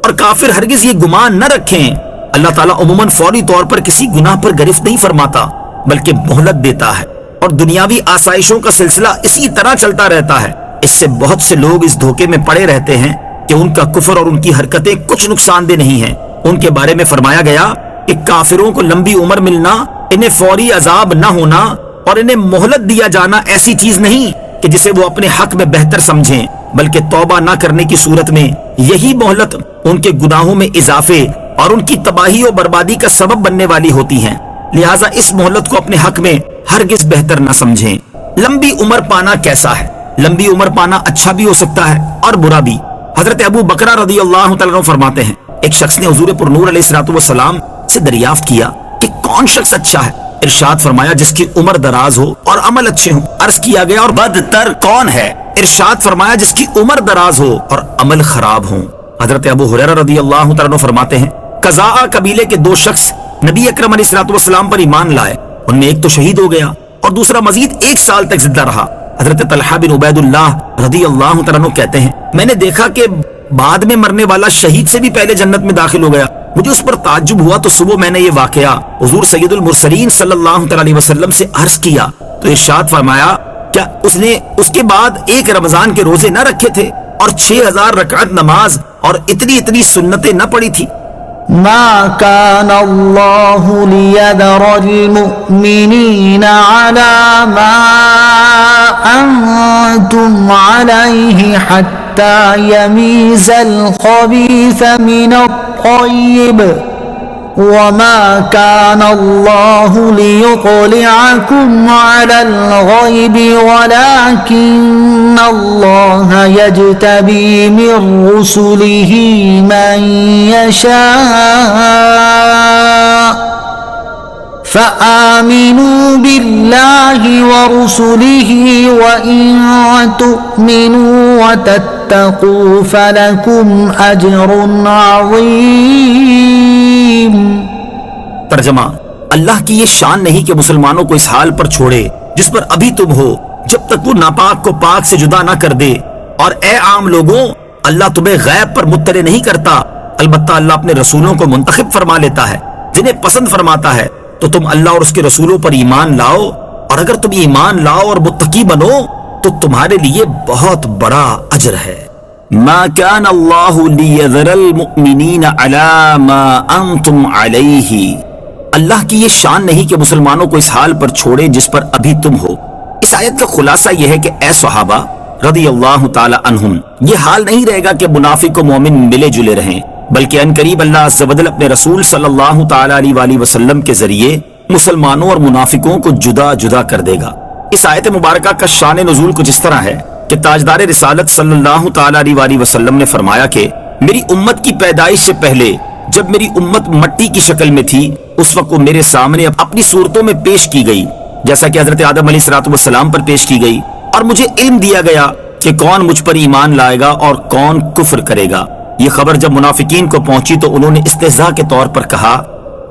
اور کافر ہرگز یہ گمان نہ رکھیں. اللہ تعالیٰ عموماً فوری طور پر کسی گناہ پر گرفت نہیں فرماتا بلکہ مہلت دیتا ہے، اور دنیاوی آسائشوں کا سلسلہ اسی طرح چلتا رہتا ہے. اس سے بہت سے لوگ اس دھوکے میں پڑے رہتے ہیں کہ ان کا کفر اور ان کی حرکتیں کچھ نقصان دہ نہیں ہیں. ان کے بارے میں فرمایا گیا کہ کافروں کو لمبی عمر ملنا، انہیں فوری عذاب نہ ہونا اور انہیں مہلت دیا جانا ایسی چیز نہیں کہ جسے وہ اپنے حق میں بہتر سمجھیں، بلکہ توبہ نہ کرنے کی صورت میں یہی مہلت ان کے گناہوں میں اضافے اور ان کی تباہی و بربادی کا سبب بننے والی ہوتی ہیں۔ لہٰذا اس مہلت کو اپنے حق میں ہرگز بہتر نہ سمجھیں۔ لمبی عمر پانا کیسا ہے؟ لمبی عمر پانا اچھا بھی ہو سکتا ہے اور برا بھی۔ حضرت ابو بکرہ رضی اللہ تعالیٰ عنہ فرماتے ہیں، ایک شخص نے حضور پر نور علیہ السلام سے دریافت کیا کہ کون شخص اچھا ہے؟ ارشاد فرمایا جس کی عمر دراز ہو اور عمل اچھے ہوں۔ عرض کیا گیا اور بدتر کون ہے؟ ارشاد فرمایا جس کی عمر دراز ہو اور عمل خراب ہوں۔ حضرت ابو ہریرہ رضی اللہ تعالیٰ عنہ فرماتے ہیں، قضاء قبیلے کے دو شخص نبی اکرم علیہ السلام پر ایمان لائے، ان میں ایک تو شہید ہو گیا اور دوسرا مزید 1 سال تک زندہ رہا۔ حضرت طلحہ بن عبید اللہ رضی اللہ تعالیٰ عنہ کہتے ہیں، میں نے دیکھا کہ بعد میں مرنے والا شہید سے بھی پہلے جنت میں داخل ہو گیا۔ مجھے اس پر تعجب ہوا تو صبح میں نے یہ واقعہ حضور سید المرسلین صلی اللہ تعالیٰ علیہ وسلم سے عرض کیا تو ارشاد فرمایا، کیا اس نے اس کے بعد 1 رمضان کے روزے نہ رکھے تھے اور 6000 رکعت نماز اور اتنی سنتیں نہ پڑھی تھی؟ ما كان الله ليذر المؤمنين على ما أنتم عليه حتى يميز الخبيث من الطيب وما كان الله ليطلعكم على الغيب ولكن الله يجتبي من رسله من يشاء فآمنوا بالله ورسله وإن تؤمنوا وتتقوا فلكم أجر عظيم۔ ترجمہ، اللہ کی یہ شان نہیں کہ مسلمانوں کو اس حال پر چھوڑے جس پر ابھی تم ہو، جب تک وہ ناپاک کو پاک سے جدا نہ کر دے۔ اور اے عام لوگوں، اللہ تمہیں غیب پر مطلع نہیں کرتا، البتہ اللہ اپنے رسولوں کو منتخب فرما لیتا ہے جنہیں پسند فرماتا ہے۔ تو تم اللہ اور اس کے رسولوں پر ایمان لاؤ، اور اگر تم ایمان لاؤ اور متقی بنو تو تمہارے لیے بہت بڑا اجر ہے۔ ما كان الله ليذر المؤمنين على ما انتم عليه، اللہ کی یہ شان نہیں کہ مسلمانوں کو اس حال پر چھوڑے جس پر ابھی تم ہو۔ اس آیت کا خلاصہ یہ ہے کہ اے صحابہ رضی اللہ تعالی عنہم، یہ حال نہیں رہے گا کہ منافق و مومن ملے جلے رہیں، بلکہ ان قریب اللہ عز و جل اپنے رسول صلی اللہ تعالی علیہ وآلہ وسلم کے ذریعے مسلمانوں اور منافقوں کو جدا جدا کر دے گا۔ اس آیت مبارکہ کا شان نزول کچھ اس طرح ہے کہ تاجدار رسالت صلی اللہ تعالی علیہ وآلہ وسلم نے فرمایا کہ میری امت کی پیدائش سے پہلے جب میری امت مٹی کی شکل میں تھی، اس وقت وہ میرے سامنے اپنی صورتوں میں پیش کی گئی، جیسا کہ حضرت آدم علیہ السلام پر پیش کی گئی، اور مجھے علم دیا گیا کہ کون مجھ پر ایمان لائے گا اور کون کفر کرے گا۔ یہ خبر جب منافقین کو پہنچی تو انہوں نے استہزاء کے طور پر کہا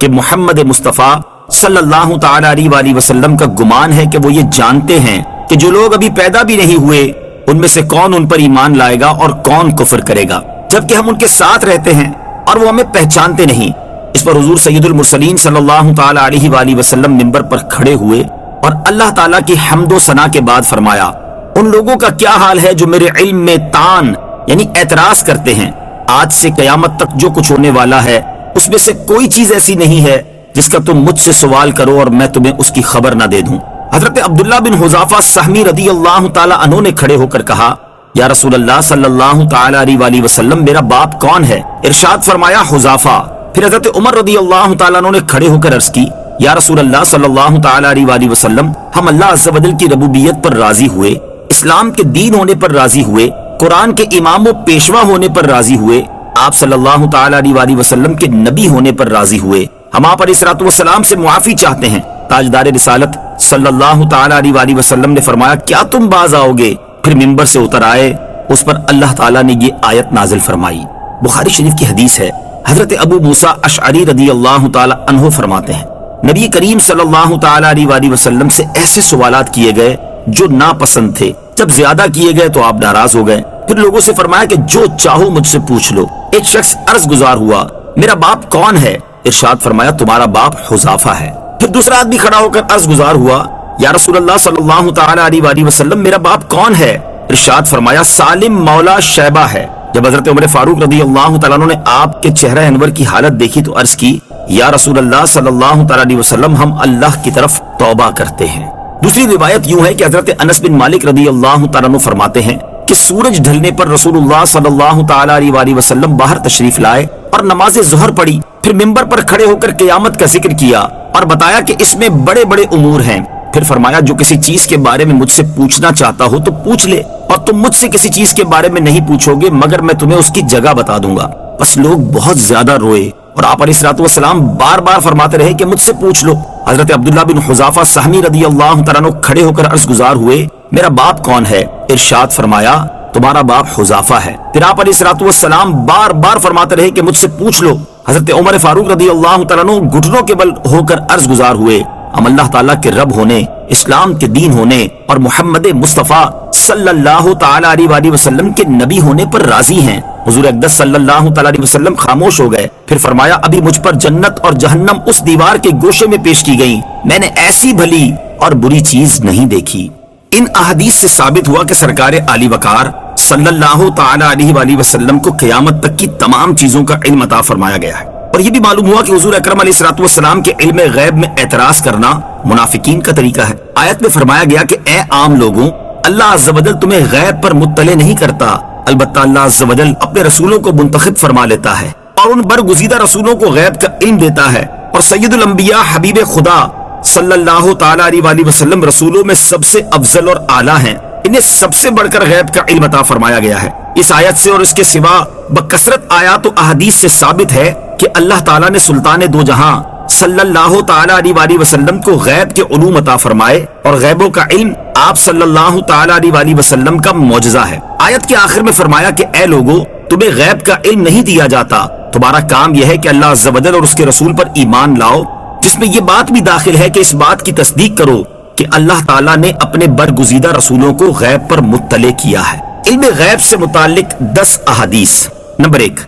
کہ محمد مصطفیٰ صلی اللہ تعالی علیہ وآلہ وسلم کا گمان ہے کہ وہ یہ جانتے ہیں کہ جو لوگ ابھی پیدا بھی نہیں ہوئے ان میں سے کون ان پر ایمان لائے گا اور کون کفر کرے گا، جبکہ ہم ان کے ساتھ رہتے ہیں اور وہ ہمیں پہچانتے نہیں۔ اس پر حضور سید المرسلین صلی اللہ تعالی علیہ وآلہ وسلم منبر پر کھڑے ہوئے اور اللہ تعالیٰ کی حمد و ثنا کے بعد فرمایا، ان لوگوں کا کیا حال ہے جو میرے علم میں طعن یعنی اعتراض کرتے ہیں۔ آج سے قیامت تک جو کچھ ہونے والا ہے اس میں سے کوئی چیز ایسی نہیں ہے جس کا تم مجھ سے سوال کرو اور میں تمہیں اس کی خبر نہ دے دوں۔ حضرت عبداللہ بن حذافہ سہمی رضی اللہ تعالی عنہ نے کھڑے ہو کر کہا، یا رسول اللہ صلی اللہ تعالی علیہ وآلہ وسلم، میرا باپ کون ہے؟ ارشاد فرمایا، حذافہ۔ پھر حضرت عمر رضی اللہ تعالی عنہ نے کھڑے ہو کر عرض کی، یا رسول اللہ صلی اللہ تعالی علیہ وآلہ وسلم، ہم اللہ عز و جل کی ربوبیت پر راضی ہوئے، اسلام کے دین ہونے پر راضی ہوئے، قرآن کے امام و پیشوا ہونے پر راضی ہوئے، آپ صلی اللہ تعالی علیہ وآلہ وسلم کے نبی ہونے پر راضی ہوئے، ہم آپ علیہ الصلوۃ والسلام سے معافی چاہتے ہیں۔ تاجدار رسالت صلی اللہ تعالی علیہ وآلہ وسلم نے فرمایا، کیا تم باز آؤ گے؟ پھر منبر سے اتر آئے۔ اس پر اللہ تعالیٰ نے یہ آیت نازل فرمائی۔ بخاری شریف کی حدیث ہے، حضرت ابو موسیٰ اشعری رضی اللہ تعالی عنہ فرماتے ہیں، نبی کریم صلی اللہ تعالی علیہ وآلہ وسلم سے ایسے سوالات کیے گئے جو ناپسند تھے، جب زیادہ کیے گئے تو آپ ناراض ہو گئے۔ پھر لوگوں سے فرمایا کہ جو چاہو مجھ سے پوچھ لو۔ ایک شخص عرض گزار ہوا، میرا باپ کون ہے؟ ارشاد فرمایا، تمہارا باپ حذافہ ہے۔ پھر دوسرا آدمی کھڑا ہو کر عرض گزار ہوا، یا رسول اللہ صلی اللہ تعالی علیہ وآلہ وسلم، میرا باپ کون ہے؟ ارشاد فرمایا، سالم مولا شیبہ ہے۔ جب حضرت عمر فاروق رضی اللہ تعالیٰ عنہ نے آپ کے چہرہ انور کی حالت دیکھی تو عرض کی یا رسول اللہ صلی اللہ تعالیٰ علیہ وسلم ہم اللہ کی طرف توبہ کرتے ہیں۔ دوسری روایت یوں ہے کہ حضرت انس بن مالک رضی اللہ تعالیٰ عنہ فرماتے ہیں کہ سورج ڈھلنے پر رسول اللہ صلی اللہ تعالیٰ علیہ وسلم باہر تشریف لائے اور نماز ظہر پڑھی، پھر ممبر پر کھڑے ہو کر قیامت کا ذکر کیا اور بتایا کہ اس میں بڑے بڑے امور ہیں۔ پھر فرمایا جو کسی چیز کے بارے میں مجھ سے پوچھنا چاہتا ہو تو پوچھ لے، اور تم مجھ سے کسی چیز کے بارے میں نہیں پوچھو گے مگر میں تمہیں اس کی جگہ بتا دوں گا۔ بس لوگ بہت زیادہ روئے اور آپ علیہ الصلوۃ والسلام بار بار فرماتے رہے کہ مجھ سے پوچھ لو۔ حضرت عبداللہ بن حذافہ سہمی رضی اللہ تعالیٰ عنہ کھڑے ہو کر عرض گزار ہوئے میرا باپ کون ہے؟ ارشاد فرمایا تمہارا باپ حذافہ ہے۔ پھر آپ علیہ الصلوۃ والسلام بار بار فرماتے رہے کہ مجھ سے پوچھ لو۔ حضرت عمر فاروق رضی اللہ تعالیٰ عنہ گھٹنوں کے بل ہو کر عرض گزار ہوئے ہم اللہ تعالیٰ کے رب ہونے، اسلام کے دین ہونے اور محمد مصطفیٰ صلی اللہ تعالیٰ علیہ وسلم کے نبی ہونے پر راضی ہیں۔ حضور اقدس صلی اللہ تعالیٰ علیہ وسلم خاموش ہو گئے، پھر فرمایا ابھی مجھ پر جنت اور جہنم اس دیوار کے گوشے میں پیش کی گئیں، میں نے ایسی بھلی اور بری چیز نہیں دیکھی۔ ان احادیث سے ثابت ہوا کہ سرکار عالی وقار صلی اللہ تعالیٰ علیہ وسلم کو قیامت تک کی تمام چیزوں کا علم عطا فرمایا گیا ہے، اور یہ بھی معلوم ہوا کہ حضور اکرم علیہ الصلوۃ والسلام کے علم غیب میں اعتراض کرنا منافقین کا طریقہ ہے۔ آیت میں فرمایا گیا کہ اے عام لوگوں، اللہ عز و جل تمہیں غیب پر مطلع نہیں کرتا، البتہ اللہ عز و جل اپنے رسولوں کو منتخب فرما لیتا ہے اور ان برگزیدہ رسولوں کو غیب کا علم دیتا ہے، اور سید الانبیاء حبیب خدا صلی اللہ تعالیٰ علیہ وسلم رسولوں میں سب سے افضل اور اعلیٰ ہیں، انہیں سب سے بڑھ کر غیب کا علم عطا فرمایا گیا ہے۔ اس آیت سے اور اس کے سوا بکثرت آیات و احادیث سے ثابت ہے کہ اللہ تعالیٰ نے سلطان دو جہاں صلی اللہ تعالیٰ علیہ وسلم کو غیب کے علوم عطا فرمائے، اور غیبوں کا علم آپ صلی اللہ تعالیٰ علیہ وسلم کا معجزہ ہے۔ آیت کے آخر میں فرمایا کہ اے لوگو تمہیں غیب کا علم نہیں دیا جاتا، تمہارا کام یہ ہے کہ اللہ عز و جل اور اس کے رسول پر ایمان لاؤ، جس میں یہ بات بھی داخل ہے کہ اس بات کی تصدیق کرو کہ اللہ تعالیٰ نے اپنے برگزیدہ رسولوں کو غیب پر مطلع کیا ہے۔ علم غیب سے متعلق 10 احادیث۔ نمبر 1،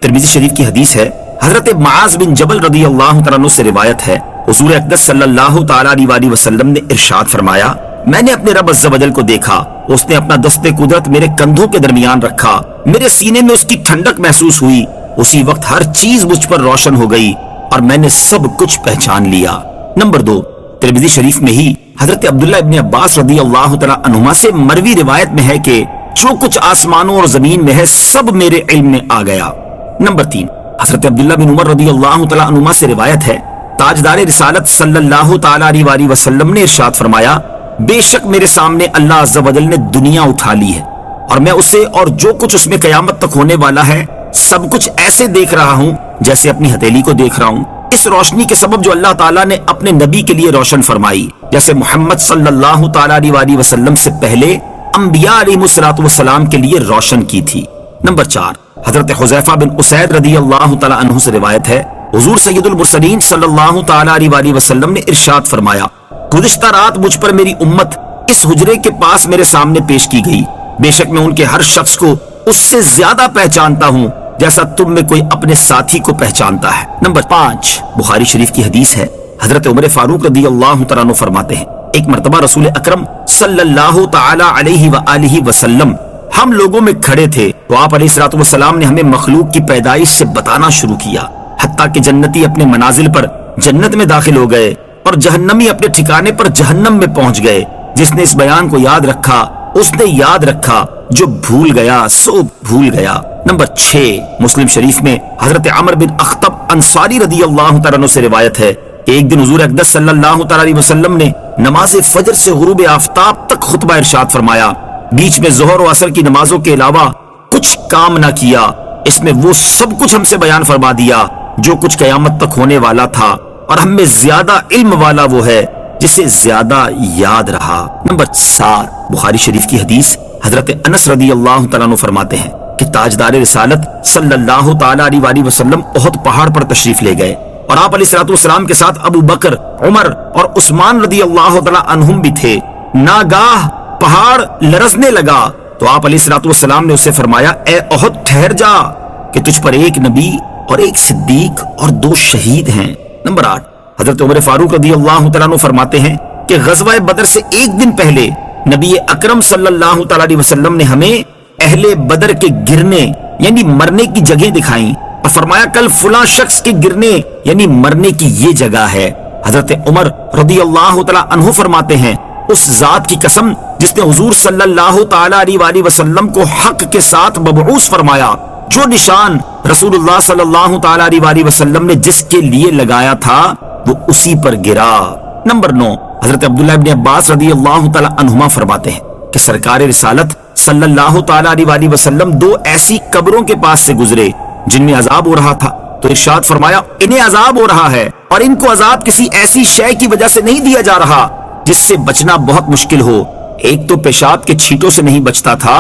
ترمذی شریف کی حدیث ہے، حضرت معاذ بن جبل رضی اللہ تعالیٰ عنہ سے روایت ہے، حضور اقدس صلی اللہ تعالیٰ علیہ وسلم نے ارشاد فرمایا میں نے اپنے رب عز و جل کو دیکھا، اس نے اپنا دست قدرت میرے کندھوں کے درمیان رکھا، میرے سینے میں اس کی ٹھنڈک محسوس ہوئی، اسی وقت ہر چیز مجھ پر روشن ہو گئی اور میں نے سب کچھ پہچان لیا۔ نمبر 2، ترمذی شریف میں ہی حضرت عبداللہ ابن عباس رضی اللہ تعالیٰ عنہما سے مروی روایت میں ہے کہ جو کچھ آسمانوں اور زمین میں ہے سب میرے علم میں آ گیا۔ نمبر 3، حضرت عبداللہ بن عمر رضی اللہ تعالیٰ عنہما سے روایت ہے، تاجدار رسالت صلی اللہ تعالیٰ علیہ وسلم نے ارشاد فرمایا بے شک میرے سامنے اللہ عز و جل نے دنیا اٹھا لی ہے اور میں اسے اور جو کچھ اس میں قیامت تک ہونے والا ہے سب کچھ ایسے دیکھ رہا ہوں جیسے اپنی ہتھیلی کو دیکھ رہا ہوں، اس روشنی کے سبب جو اللہ تعالیٰ نے اپنے نبی کے لیے روشن فرمائی، جیسے محمد صلی اللہ تعالیٰ علیہ وسلم سے پہلے انبیاء علیہ السلام کے لیے روشن کی تھی۔ نمبر 4، حضرت حذیفہ بن اسید رضی اللہ تعالیٰ عنہ سے روایت ہے، حضور سید المرسلین صلی اللہ تعالیٰ علیہ وسلم نے ارشاد فرمایا گزشتہ رات مجھ پر میری امت اس حجرے کے پاس میرے سامنے پیش کی گئی، بے شک میں ان کے ہر شخص کو اس سے زیادہ پہچانتا ہوں جیسا تم میں کوئی اپنے ساتھی کو پہچانتا ہے۔ نمبر 5، بخاری شریف کی حدیث ہے، حضرت عمر فاروق رضی اللہ تعالیٰ عنہ فرماتے ہیں ایک مرتبہ رسول اکرم صلی اللہ تعالیٰ علیہ وآلہ وسلم ہم لوگوں میں کھڑے تھے تو آپ علیہ الصلوۃ والسلام نے ہمیں مخلوق کی پیدائش سے بتانا شروع کیا، حتیٰ کہ جنتی اپنے منازل پر جنت میں داخل ہو گئے اور جہنمی اپنے ٹھکانے پر جہنم میں پہنچ گئے، جس نے اس بیان کو یاد رکھا اس نے یاد رکھا، جو بھول گیا سو بھول گیا۔ نمبر 6، مسلم شریف میں حضرت عمر بن اخطب انصاری رضی اللہ تعالیٰ عنہ سے روایت ہے کہ ایک دن حضور اقدس صلی اللہ تعالیٰ علیہ وسلم نے نماز فجر سے غروب آفتاب تک خطبہ ارشاد فرمایا، بیچ میں ظہر و عصر کی نمازوں کے علاوہ کچھ کام نہ کیا، اس میں وہ سب کچھ ہم سے بیان فرما دیا جو کچھ قیامت تک ہونے والا تھا، اور ہم میں زیادہ علم والا وہ ہے جسے زیادہ یاد رہا۔ نمبر 7، بخاری شریف کی حدیث، حضرت انس رضی اللہ تعالیٰ عنہ فرماتے ہیں کہ تاجدار رسالت صلی اللہ تعالیٰ علیہ وسلم احد پہاڑ پر تشریف لے گئے اور آپ علیہ الصلوۃ والسلام کے ساتھ ابو بکر، عمر اور عثمان رضی اللہ تعالیٰ عنہم بھی تھے۔ ناگاہ پہاڑ لرزنے لگا تو آپ علیہ الصلوۃ والسلام نے اسے فرمایا اے احد ٹھہر جا کہ تجھ پر ایک نبی اور ایک صدیق اور 2 شہید ہیں۔ نمبر 8، حضرت عمر فاروق رضی اللہ تعالیٰ عنہ فرماتے ہیں کہ غزوہ بدر سے ایک دن پہلے نبی اکرم صلی اللہ تعالیٰ علیہ وسلم نے ہمیں اہل بدر کے گرنے یعنی مرنے کی جگہ دکھائیں اور فرمایا کل فلاں شخص کے گرنے یعنی مرنے کی یہ جگہ ہے۔ حضرت عمر رضی اللہ تعالی عنہ فرماتے ہیں اس ذات کی قسم جس نے حضور صلی اللہ تعالی علیہ وسلم کو حق کے ساتھ مبعوث فرمایا، جو نشان رسول اللہ صلی اللہ تعالی علیہ وسلم نے جس کے لیے لگایا تھا وہ اسی پر گرا۔ نمبر 9، حضرت عبداللہ ابن عباس رضی اللہ تعالی عنہما فرماتے ہیں کہ سرکار رسالت صلی اللہ تعالی علیہ وسلم 2 ایسی قبروں کے پاس سے گزرے جن میں عذاب ہو رہا تھا، تو ارشاد فرمایا انہیں عذاب ہو رہا ہے اور ان کو عذاب کسی ایسی شے کی وجہ سے نہیں دیا جا رہا جس سے بچنا بہت مشکل ہو۔ ایک تو پیشاب کے چھینٹوں سے نہیں بچتا تھا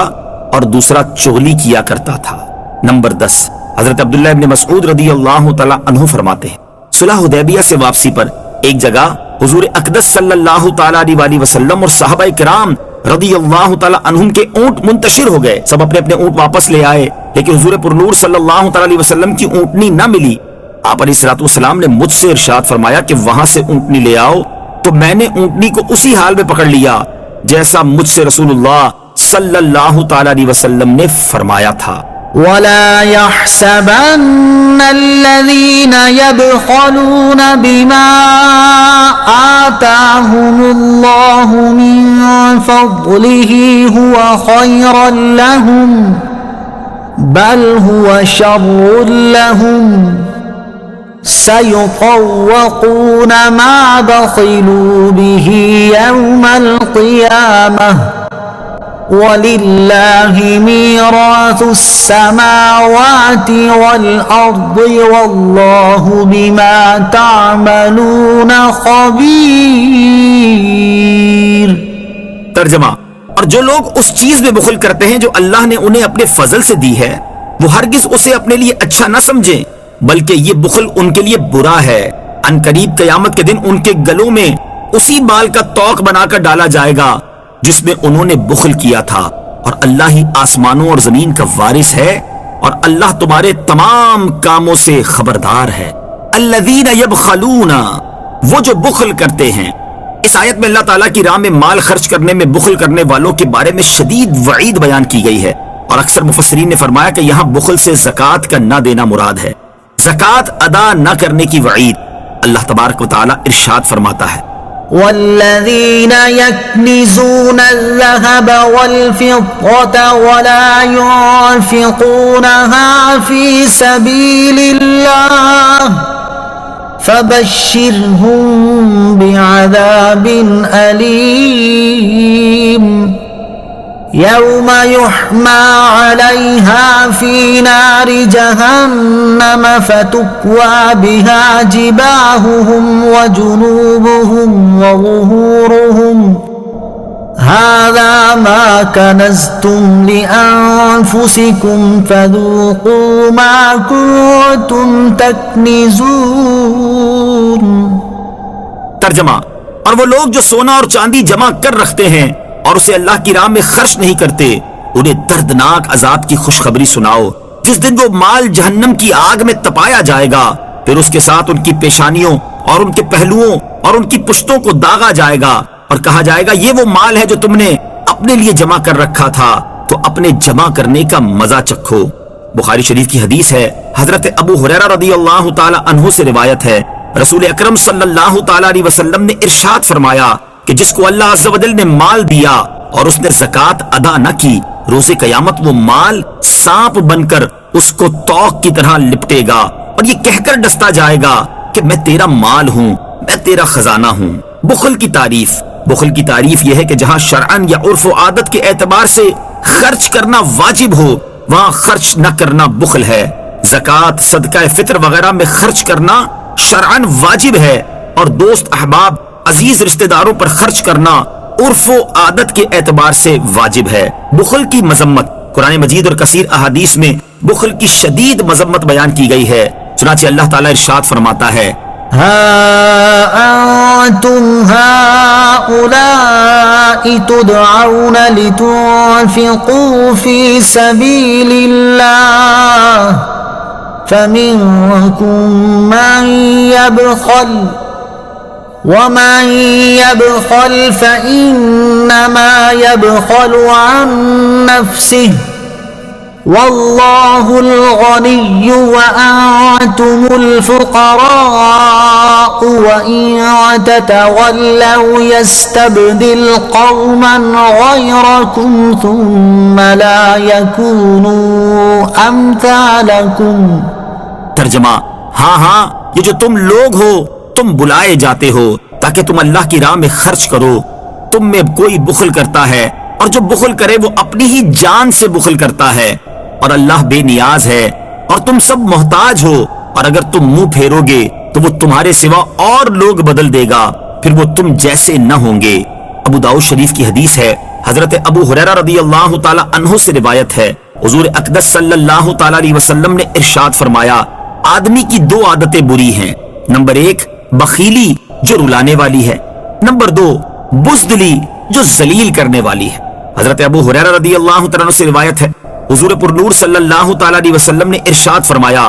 اور دوسرا چغلی کیا کرتا تھا۔ نمبر 10، حضرت عبداللہ ابن مسعود رضی اللہ تعالی عنہ فرماتے ہیں صلح حدیبیہ سے واپسی پر ایک جگہ حضور اقدس صلی اللہ تعالی علیہ وسلم اور صحابہ کرام رضی اللہ تعالی عنہم کے اونٹ منتشر ہو گئے، سب اپنے اپنے اونٹ واپس لے آئے، لیکن حضور پرنور صلی اللہ تعالی علیہ وسلم کی اونٹنی نہ ملی۔ آپ علیہ الصلوۃ والسلام نے مجھ سے ارشاد فرمایا کہ وہاں سے اونٹنی لے آؤ، تو میں نے اونٹنی کو اسی حال میں پکڑ لیا جیسا مجھ سے رسول اللہ صلی اللہ تعالی علیہ وسلم نے فرمایا تھا۔ ولا يحسبن الذين يبخلون بما آتاهم الله من فضله هو خيرا لهم بل هو شر لهم سيطوقون ما بخلوا به يوم القيامة وَلِلَّهِ مِيرَاثُ السَّمَاوَاتِ وَالْأَرْضِ وَاللَّهُ بِمَا تَعْمَلُونَ خَبِيرٌ۔ ترجمہ، اور جو لوگ اس چیز میں بخل کرتے ہیں جو اللہ نے انہیں اپنے فضل سے دی ہے وہ ہرگز اسے اپنے لیے اچھا نہ سمجھیں، بلکہ یہ بخل ان کے لیے برا ہے۔ ان قریب قیامت کے دن ان کے گلوں میں اسی بال کا توق بنا کر ڈالا جائے گا جس میں انہوں نے بخل کیا تھا، اور اللہ ہی آسمانوں اور زمین کا وارث ہے اور اللہ تمہارے تمام کاموں سے خبردار ہے۔ الذین یبخلون، وہ جو بخل کرتے ہیں۔ اس آیت میں اللہ تعالیٰ کی راہ میں مال خرچ کرنے میں بخل کرنے والوں کے بارے میں شدید وعید بیان کی گئی ہے، اور اکثر مفسرین نے فرمایا کہ یہاں بخل سے زکوٰۃ کا نہ دینا مراد ہے، زکوٰۃ ادا نہ کرنے کی وعید۔ اللہ تبارک و تعالیٰ ارشاد فرماتا ہے والذين يكنزون الذهب والفضة ولا ينفقونها في سبيل الله فبشرهم بعذاب أليم يوم يحمى عليها في نار جهنم فتكوى بها جباههم وجنوبهم وظهورهم هذا ما كنزتم لأنفسكم فذوقوا ما كنتم تكنزون۔ ترجمہ، اور وہ لوگ جو سونا اور چاندی جمع کر رکھتے ہیں اور اسے اللہ کی راہ میں خرچ نہیں کرتے، انہیں دردناک عذاب کی خوشخبری سناؤ جس دن وہ مال جہنم کی آگ میں تپایا جائے گا، پھر اس کے ساتھ ان کی پیشانیوں اور ان کے پہلوؤں اور ان کی پشتوں کو داغا جائے گا اور کہا جائے گا یہ وہ مال ہے جو تم نے اپنے لیے جمع کر رکھا تھا، تو اپنے جمع کرنے کا مزہ چکھو۔ بخاری شریف کی حدیث ہے، حضرت ابو ہریرہ رضی اللہ تعالی عنہ سے روایت ہے، رسول اکرم صلی اللہ تعالی علیہ وسلم نے ارشاد فرمایا کہ جس کو اللہ عز و جل نے مال دیا اور اس نے زکوٰۃ ادا نہ کی، روز قیامت وہ مال سانپ بن کر اس کو توق کی طرح لپٹے گا اور یہ کہہ کر ڈستا جائے گا کہ میں تیرا مال ہوں، میں تیرا خزانہ ہوں۔ بخل کی تعریف یہ ہے کہ جہاں شرعن یا عرف و عادت کے اعتبار سے خرچ کرنا واجب ہو وہاں خرچ نہ کرنا بخل ہے۔ زکوٰۃ، صدقہ فطر وغیرہ میں خرچ کرنا شرعن واجب ہے، اور دوست احباب عزیز رشتہ داروں پر خرچ کرنا عرف و عادت کے اعتبار سے واجب ہے۔ بخل کی مذمت، قرآن مجید اور کثیر احادیث میں بخل کی شدید مذمت بیان کی گئی ہے، چنانچہ اللہ تعالیٰ ارشاد فرماتا ہے ہا انتم هؤلاء تدعون لتنفقوا في سبيل الله فمنكم من يبخل ومن يبخل فإنما يبخل عن نفسه واللہ الغنی وانتم الفقراء وان تتولوا يستبدل قوما غیرکم ثم لا يكونوا امثالکم۔ ترجمہ، ہاں یہ جو تم لوگ ہو تم بلائے جاتے ہو تاکہ تم اللہ کی راہ میں خرچ کرو، تم میں کوئی بخل کرتا ہے اور جو بخل کرے وہ اپنی ہی جان سے بخل کرتا ہے، اور اللہ بے نیاز ہے اور تم سب محتاج ہو، اور اگر تم منہ پھیرو گے تو وہ تمہارے سوا اور لوگ بدل دے گا، پھر وہ تم جیسے نہ ہوں گے۔ ابو داؤد شریف کی حدیث ہے، حضرت ابو ہریرہ رضی اللہ تعالی عنہ سے روایت ہے، حضور اقدس صلی اللہ تعالی علیہ وسلم نے ارشاد فرمایا، آدمی کی دو عادتیں بری ہیں، نمبر 1 بخیلی جو رلانے والی ہے، نمبر 2 بزدلی جو ذلیل کرنے والی ہے۔ حضرت ابو ہریرہ رضی اللہ تعالیٰ عنہ سے روایت ہے، حضور پر نور صلی اللہ تعالیٰ علیہ وسلم نے ارشاد فرمایا،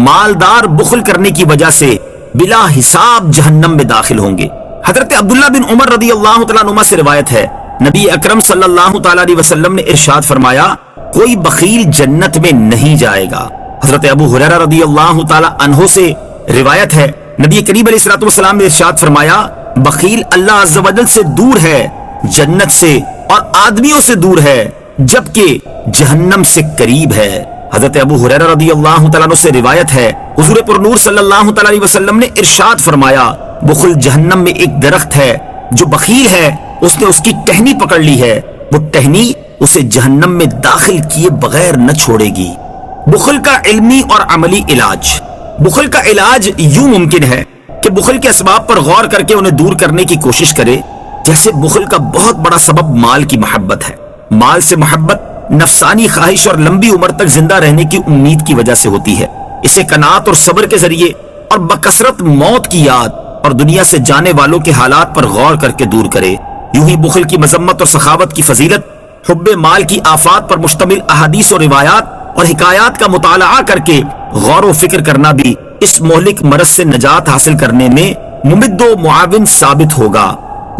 مالدار بخل کرنے کی وجہ سے بلا حساب جہنم میں داخل ہوں گے۔ حضرت عبداللہ بن عمر رضی اللہ تعالیٰ عنہ سے روایت ہے، نبی اکرم صلی اللہ تعالیٰ علیہ وسلم نے ارشاد فرمایا، کوئی بخیل جنت میں نہیں جائے گا۔ حضرت ابو ہریرہ رضی اللہ تعالیٰ عنہ سے روایت ہے، نبی کریم علیہ الصلوۃ والسلام نے ارشاد فرمایا، بخیل اللہ عز و جل سے دور ہے، جنت سے اور آدمیوں سے دور ہے، جبکہ جہنم سے قریب ہے۔ حضرت ابو ہریرہ رضی اللہ تعالیٰ عنہ سے روایت ہے، حضور پر نور صلی اللہ تعالیٰ علیہ وسلم نے ارشاد فرمایا، بخل جہنم میں ایک درخت ہے، جو بخیل ہے اس نے اس کی ٹہنی پکڑ لی ہے، وہ ٹہنی اسے جہنم میں داخل کیے بغیر نہ چھوڑے گی۔ بخل کا علمی اور عملی علاج۔ بخل کا علاج یوں ممکن ہے کہ بخل کے اسباب پر غور کر کے انہیں دور کرنے کی کوشش کرے، جیسے بخل کا بہت بڑا سبب مال کی محبت ہے۔ مال سے محبت نفسانی خواہش اور لمبی عمر تک زندہ رہنے کی امید کی وجہ سے ہوتی ہے۔ اسے قناعت اور صبر کے ذریعے اور بکثرت موت کی یاد اور دنیا سے جانے والوں کے حالات پر غور کر کے دور کرے۔ یوں ہی بخل کی مذمت اور سخاوت کی فضیلت، حب مال کی آفات پر مشتمل احادیث اور روایات اور حکایات کا مطالعہ کر کے غور و فکر کرنا بھی اس مہلک مرض سے نجات حاصل کرنے میں ممد و معاون ثابت ہوگا۔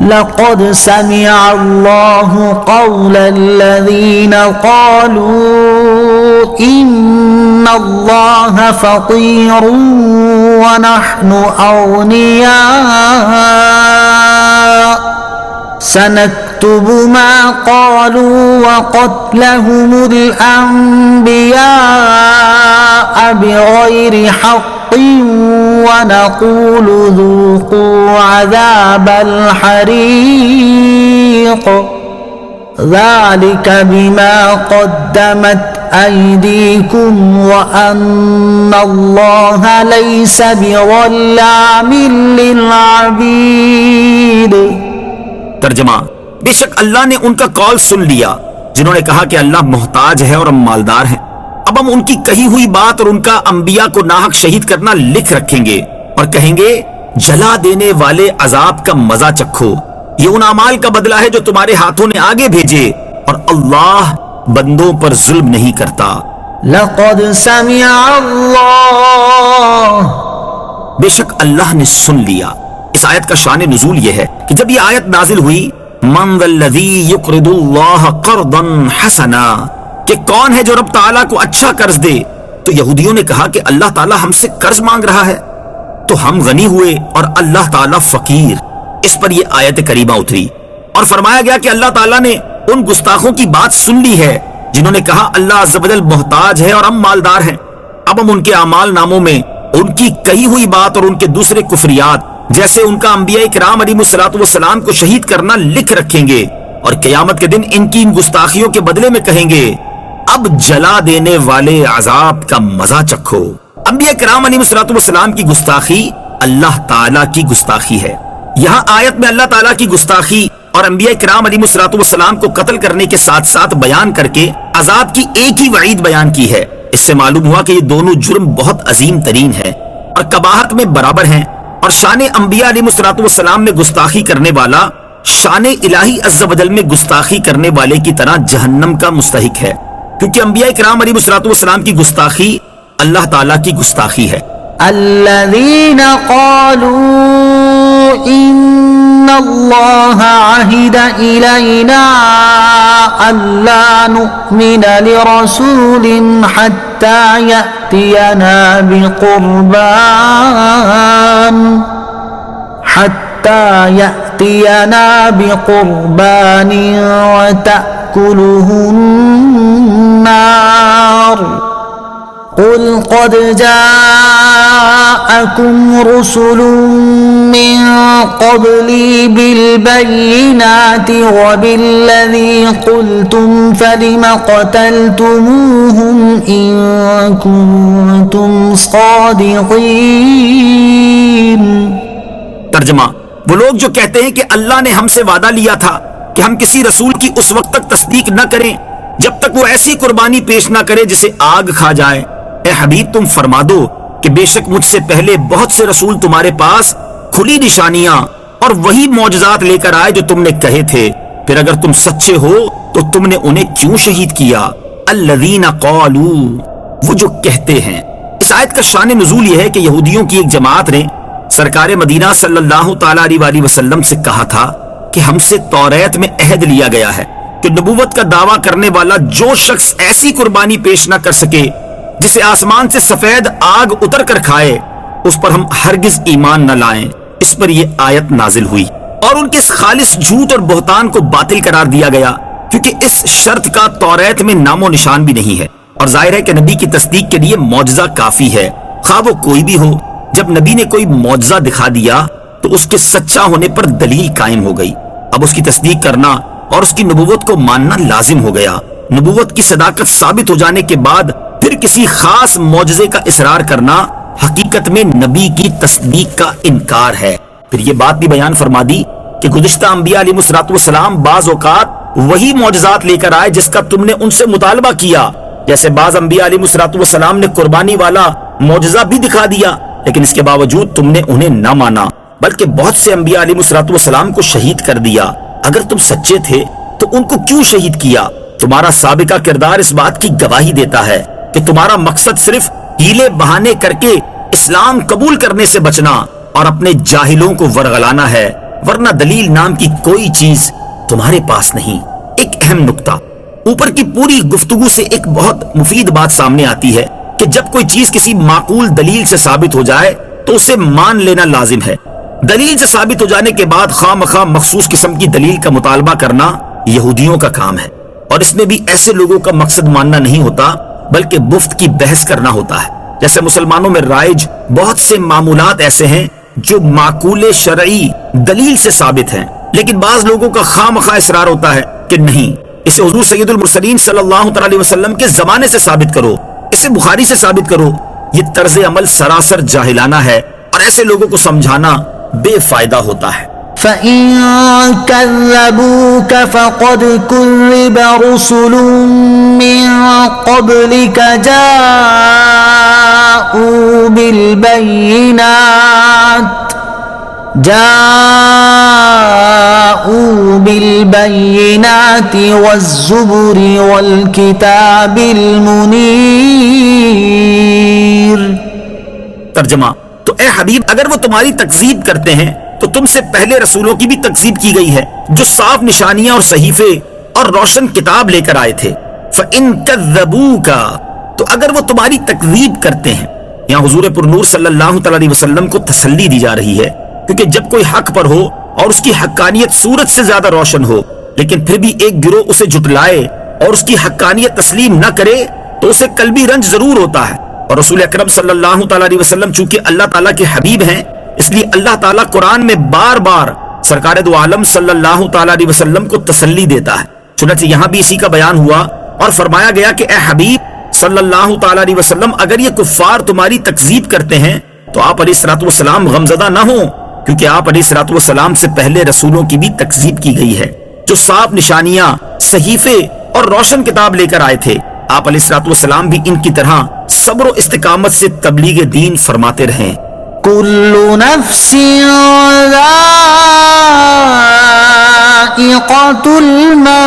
لقد سمع اللہ قول الذین قالوا ان اللہ فقیر ونحن اغنیاء سنكتب ما قالوا وقتلهم الأنبياء بغير حق ونقول ذوقوا عذاب الحريق ذلك بما قدمت أيديكم وأن الله ليس بظلام للعبيد۔ ترجمہ، بے شک اللہ نے ان کا قول سن لیا جنہوں نے کہا کہ اللہ محتاج ہے اور ہم مالدار ہیں۔ اب ہم ان کی کہی ہوئی بات اور ان کا انبیاء کو ناحق شہید کرنا لکھ رکھیں گے اور کہیں گے، جلا دینے والے عذاب کا مزہ چکھو، یہ ان اعمال کا بدلہ ہے جو تمہارے ہاتھوں نے آگے بھیجے، اور اللہ بندوں پر ظلم نہیں کرتا۔ لقد سمع اللہ، بے شک اللہ نے سن لیا۔ اس آیت کا شان نزول یہ ہے کہ جب یہ آیت نازل ہوئی، من ذا الذی یقرض اللہ قرضا حسنا، کہ کون ہے جو رب تعالیٰ کو اچھا قرض دے، تو یہودیوں نے کہا کہ اللہ تعالیٰ ہم سے قرض مانگ رہا ہے، تو ہم غنی ہوئے اور اللہ تعالیٰ فقیر۔ اس پر یہ آیت کریمہ اتری اور فرمایا گیا کہ اللہ تعالیٰ نے ان گستاخوں کی بات سن لی ہے جنہوں نے کہا اللہ عز و جل محتاج ہے اور ہم مالدار ہیں۔ اب ہم ان کے اعمال ناموں میں ان کی کہی ہوئی بات اور ان کے دوسرے کفریات، جیسے ان کا انبیاء کرام علیہ الصلوۃ والسلام کو شہید کرنا لکھ رکھیں گے، اور قیامت کے دن ان کی ان گستاخیوں کے بدلے میں کہیں گے، اب جلا دینے والے عذاب کا مزہ چکھو۔ انبیاء کرام علیہ الصلوۃ والسلام کی گستاخی اللہ تعالیٰ کی گستاخی ہے۔ یہاں آیت میں اللہ تعالیٰ کی گستاخی اور انبیاء کرام علیہ الصلوۃ والسلام کو قتل کرنے کے ساتھ ساتھ بیان کر کے عذاب کی ایک ہی وعید بیان کی ہے۔ اس سے معلوم ہوا کہ یہ دونوں جرم بہت عظیم ترین ہے اور قباحت میں برابر ہیں، اور شان انبیاء علیہ الصلوۃ والسلام میں گستاخی کرنے والا شان الہی عز و جل میں گستاخی کرنے والے کی طرح جہنم کا مستحق ہے، کیونکہ انبیاء کرام علیہ الصلوۃ والسلام کی گستاخی اللہ تعالیٰ کی گستاخی ہے۔ الذين قالوا إن الله عهد إلينا ألا نؤمن لرسول حتى يأتينا بقربان وتأكله النار قل قد جاءكم رسل من قبلي بالبينات وبالذي قلتم فلم قتلتموهم إن كنتم صادقين۔ ترجمہ: وہ لوگ جو کہتے ہیں کہ اللہ نے ہم سے وعدہ لیا تھا کہ ہم کسی رسول کی اس وقت تک تصدیق نہ کریں جب تک وہ ایسی قربانی پیش نہ کرے جسے آگ کھا جائے، اے حبیب تم فرما دو کہ بے شک مجھ سے پہلے بہت سے رسول تمہارے پاس کھلی نشانیاں اور وہی معجزات لے کر آئے جو تم نے کہے تھے، پھر اگر تم سچے ہو تو تم نے انہیں کیوں شہید کیا؟ الذین قالوا، وہ جو کہتے ہیں۔ اس آیت کا شان نزول یہ ہے کہ یہودیوں کی ایک جماعت نے سرکار مدینہ صلی اللہ تعالی علیہ وسلم سے کہا تھا کہ ہم سے توریت میں عہد لیا گیا ہے کہ نبوت کا دعویٰ کرنے والا جو شخص ایسی قربانی پیش نہ کر سکے جسے آسمان سے سفید آگ اتر کر کھائے، اس پر ہم ہرگز ایمان نہ لائیں۔ اس پر یہ آیت نازل ہوئی اور ان کے اس خالص جھوٹ اور بہتان کو باطل قرار دیا گیا، کیونکہ اس شرط کا توریت میں نام و نشان بھی نہیں ہے، اور ظاہر ہے کہ نبی کی تصدیق کے لیے معجزہ کافی ہے، خواہ وہ کوئی بھی ہو۔ جب نبی نے کوئی معجزہ دکھا دیا تو اس کے سچا ہونے پر دلیل قائم ہو گئی، اب اس کی تصدیق کرنا اور اس کی نبوت کو ماننا لازم ہو گیا۔ نبوت کی صداقت ثابت ہو جانے کے بعد پھر کسی خاص معجزے کا اصرار کرنا حقیقت میں نبی کی تصدیق کا انکار ہے۔ پھر یہ بات بھی بیان فرما دی کہ گزشتہ انبیاء علیہ السلام بعض اوقات وہی معجزات لے کر آئے جس کا تم نے ان سے مطالبہ کیا، جیسے بعض انبیاء علیہ السلام نے قربانی والا معجزہ بھی دکھا دیا، لیکن اس کے باوجود تم نے انہیں نہ مانا، بلکہ بہت سے انبیاء علیہ السلام کو شہید کر دیا۔ اگر تم سچے تھے تو ان کو کیوں شہید کیا؟ تمہارا سابقہ کردار اس بات کی گواہی دیتا ہے کہ تمہارا مقصد صرف ہیلے بہانے کر کے اسلام قبول کرنے سے بچنا اور اپنے جاہلوں کو ورغلانا ہے، ورنہ دلیل نام کی کوئی چیز تمہارے پاس نہیں۔ ایک اہم نکتہ، اوپر کی پوری گفتگو سے ایک بہت مفید بات سامنے آتی ہے کہ جب کوئی چیز کسی معقول دلیل سے ثابت ہو جائے تو اسے مان لینا لازم ہے۔ دلیل سے ثابت ہو جانے کے بعد خواہ مخواہ مخصوص قسم کی دلیل کا مطالبہ کرنا یہودیوں کا کام ہے، اور اس میں بھی ایسے لوگوں کا مقصد ماننا نہیں ہوتا بلکہ مفت کی بحث کرنا ہوتا ہے۔ جیسے مسلمانوں میں رائج بہت سے معمولات ایسے ہیں جو معقول شرعی دلیل سے ثابت ہیں، لیکن بعض لوگوں کا خواہ مخواہ اصرار ہوتا ہے کہ نہیں، اسے حضور سید المرسلین صلی اللہ علیہ وسلم کے زمانے سے ثابت کرو، اسے بخاری سے ثابت کرو۔ یہ طرز عمل سراسر جاہلانہ ہے اور ایسے لوگوں کو سمجھانا بے فائدہ ہوتا ہے۔ فَإِن كَذَّبُوكَ فَقَدْ كُذِّبَ رُسُلٌ مِّن قَبْلِكَ جَاءُوا بِالْبَيِّنَاتِ وَالزُّبُرِ وَالْكِتَابِ الْمُنِيرِ۔ ترجمہ: تو اے حبیب اگر وہ تمہاری تکذیب کرتے ہیں تو تم سے پہلے رسولوں کی بھی تکذیب کی گئی ہے جو صاف نشانیاں اور صحیفے اور روشن کتاب لے کر آئے تھے۔ فَإِن كَذَّبُوكَ، تو اگر وہ تمہاری تکذیب کرتے ہیں، یہاں حضور پر نور صلی اللہ علیہ وسلم کو تسلی دی جا رہی ہے، کیونکہ جب کوئی حق پر ہو اور اس کی حقانیت سورج سے زیادہ روشن ہو لیکن پھر بھی ایک گروہ اسے جھٹلائے اور اس کی حقانیت تسلیم نہ کرے تو اسے قلبی رنج ضرور ہوتا ہے۔ اور رسول اکرم صلی اللہ علیہ وسلم چونکہ اللہ تعالیٰ کے حبیب ہیں، اس لیے اللہ تعالیٰ قرآن میں بار بار سرکار دو عالم صلی اللہ علیہ وسلم کو تسلی دیتا ہے۔ چنانچہ یہاں بھی اسی کا بیان ہوا اور فرمایا گیا کہ اے حبیب صلی اللہ علیہ وسلم اگر یہ کفار تمہاری تکذیب کرتے ہیں تو آپ علیہ السلام غمزدہ نہ ہوں، کیونکہ آپ علیہ السلام سے پہلے رسولوں کی بھی تکذیب کی گئی ہے جو صاف نشانیاں، صحیفے اور روشن کتاب لے کر آئے تھے۔ آپ علیہ السلام بھی ان کی طرح صبر و استقامت سے تبلیغ دین فرماتے رہیں۔ كل نفس ذائقة الموت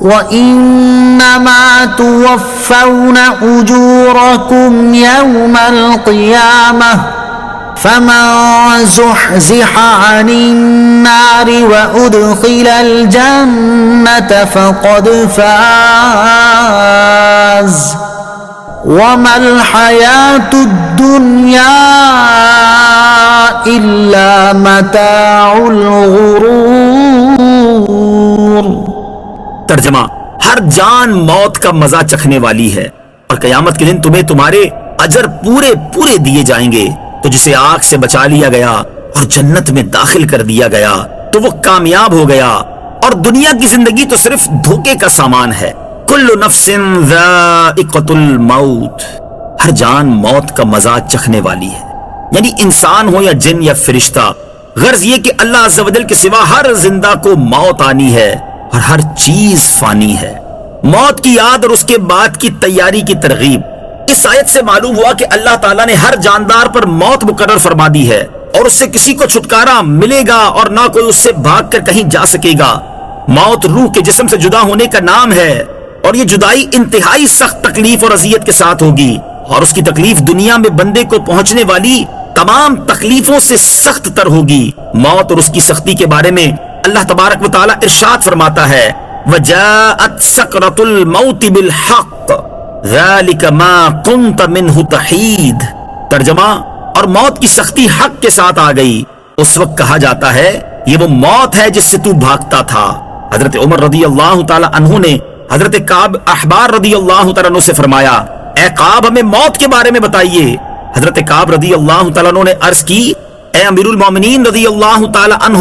وإنما توفون أجوركم يوم القيامة فمن زحزح عن النار وأدخل الجنة فقد فاز وما الحياة الدنيا إلا متاع الغرور۔ ترجمہ: ہر جان موت کا مزہ چکھنے والی ہے، اور قیامت کے دن تمہیں تمہارے اجر پورے پورے دیے جائیں گے۔ تو جسے آگ سے بچا لیا گیا اور جنت میں داخل کر دیا گیا تو وہ کامیاب ہو گیا، اور دنیا کی زندگی تو صرف دھوکے کا سامان ہے۔ کل نفس ذائقۃ الموت، ہر جان موت کا مزہ چکھنے والی ہے، یعنی انسان ہو یا جن یا فرشتہ۔ غرض یہ کہ اللہ عز و جل کے سوا ہر زندہ کو موت آنی ہے اور ہر چیز فانی ہے۔ موت کی یاد اور اس کے بعد کی تیاری کی ترغیب۔ اس آیت سے معلوم ہوا کہ اللہ تعالیٰ نے ہر جاندار پر موت مقرر فرما دی ہے، اور اس سے کسی کو چھٹکارا ملے گا اور نہ کوئی اس سے بھاگ کر کہیں جا سکے گا۔ موت روح کے جسم سے جدا ہونے کا نام ہے، اور یہ جدائی انتہائی سخت تکلیف اور اذیت کے ساتھ ہوگی، اور اس کی تکلیف دنیا میں بندے کو پہنچنے والی تمام تکلیفوں سے سخت تر ہوگی۔ موت اور اس کی سختی کے بارے میں اللہ تبارک و تعالیٰ ارشاد فرماتا ہے: وَجَاءَتْ سَكْرَةُ الْمَوْتِ بِالْحَقِّ ذَلِكَ مَا كُنْتَ مِنْهُ تَحِيدُ۔ ترجمہ: اور موت کی سختی حق کے ساتھ آ گئی۔ اس وقت کہا جاتا ہے یہ وہ موت ہے جس سے تو بھاگتا تھا۔ حضرت عمر رضی اللہ تعالی عنہ نے حضرت کعب احبار رضی اللہ تعالی عنہ سے فرمایا: اے کعب ہمیں موت کے بارے میں بتائیے۔ حضرت کعب رضی اللہ تعالی عنہ نے عرض کی: اے امیر المومنین رضی اللہ تعالی عنہ،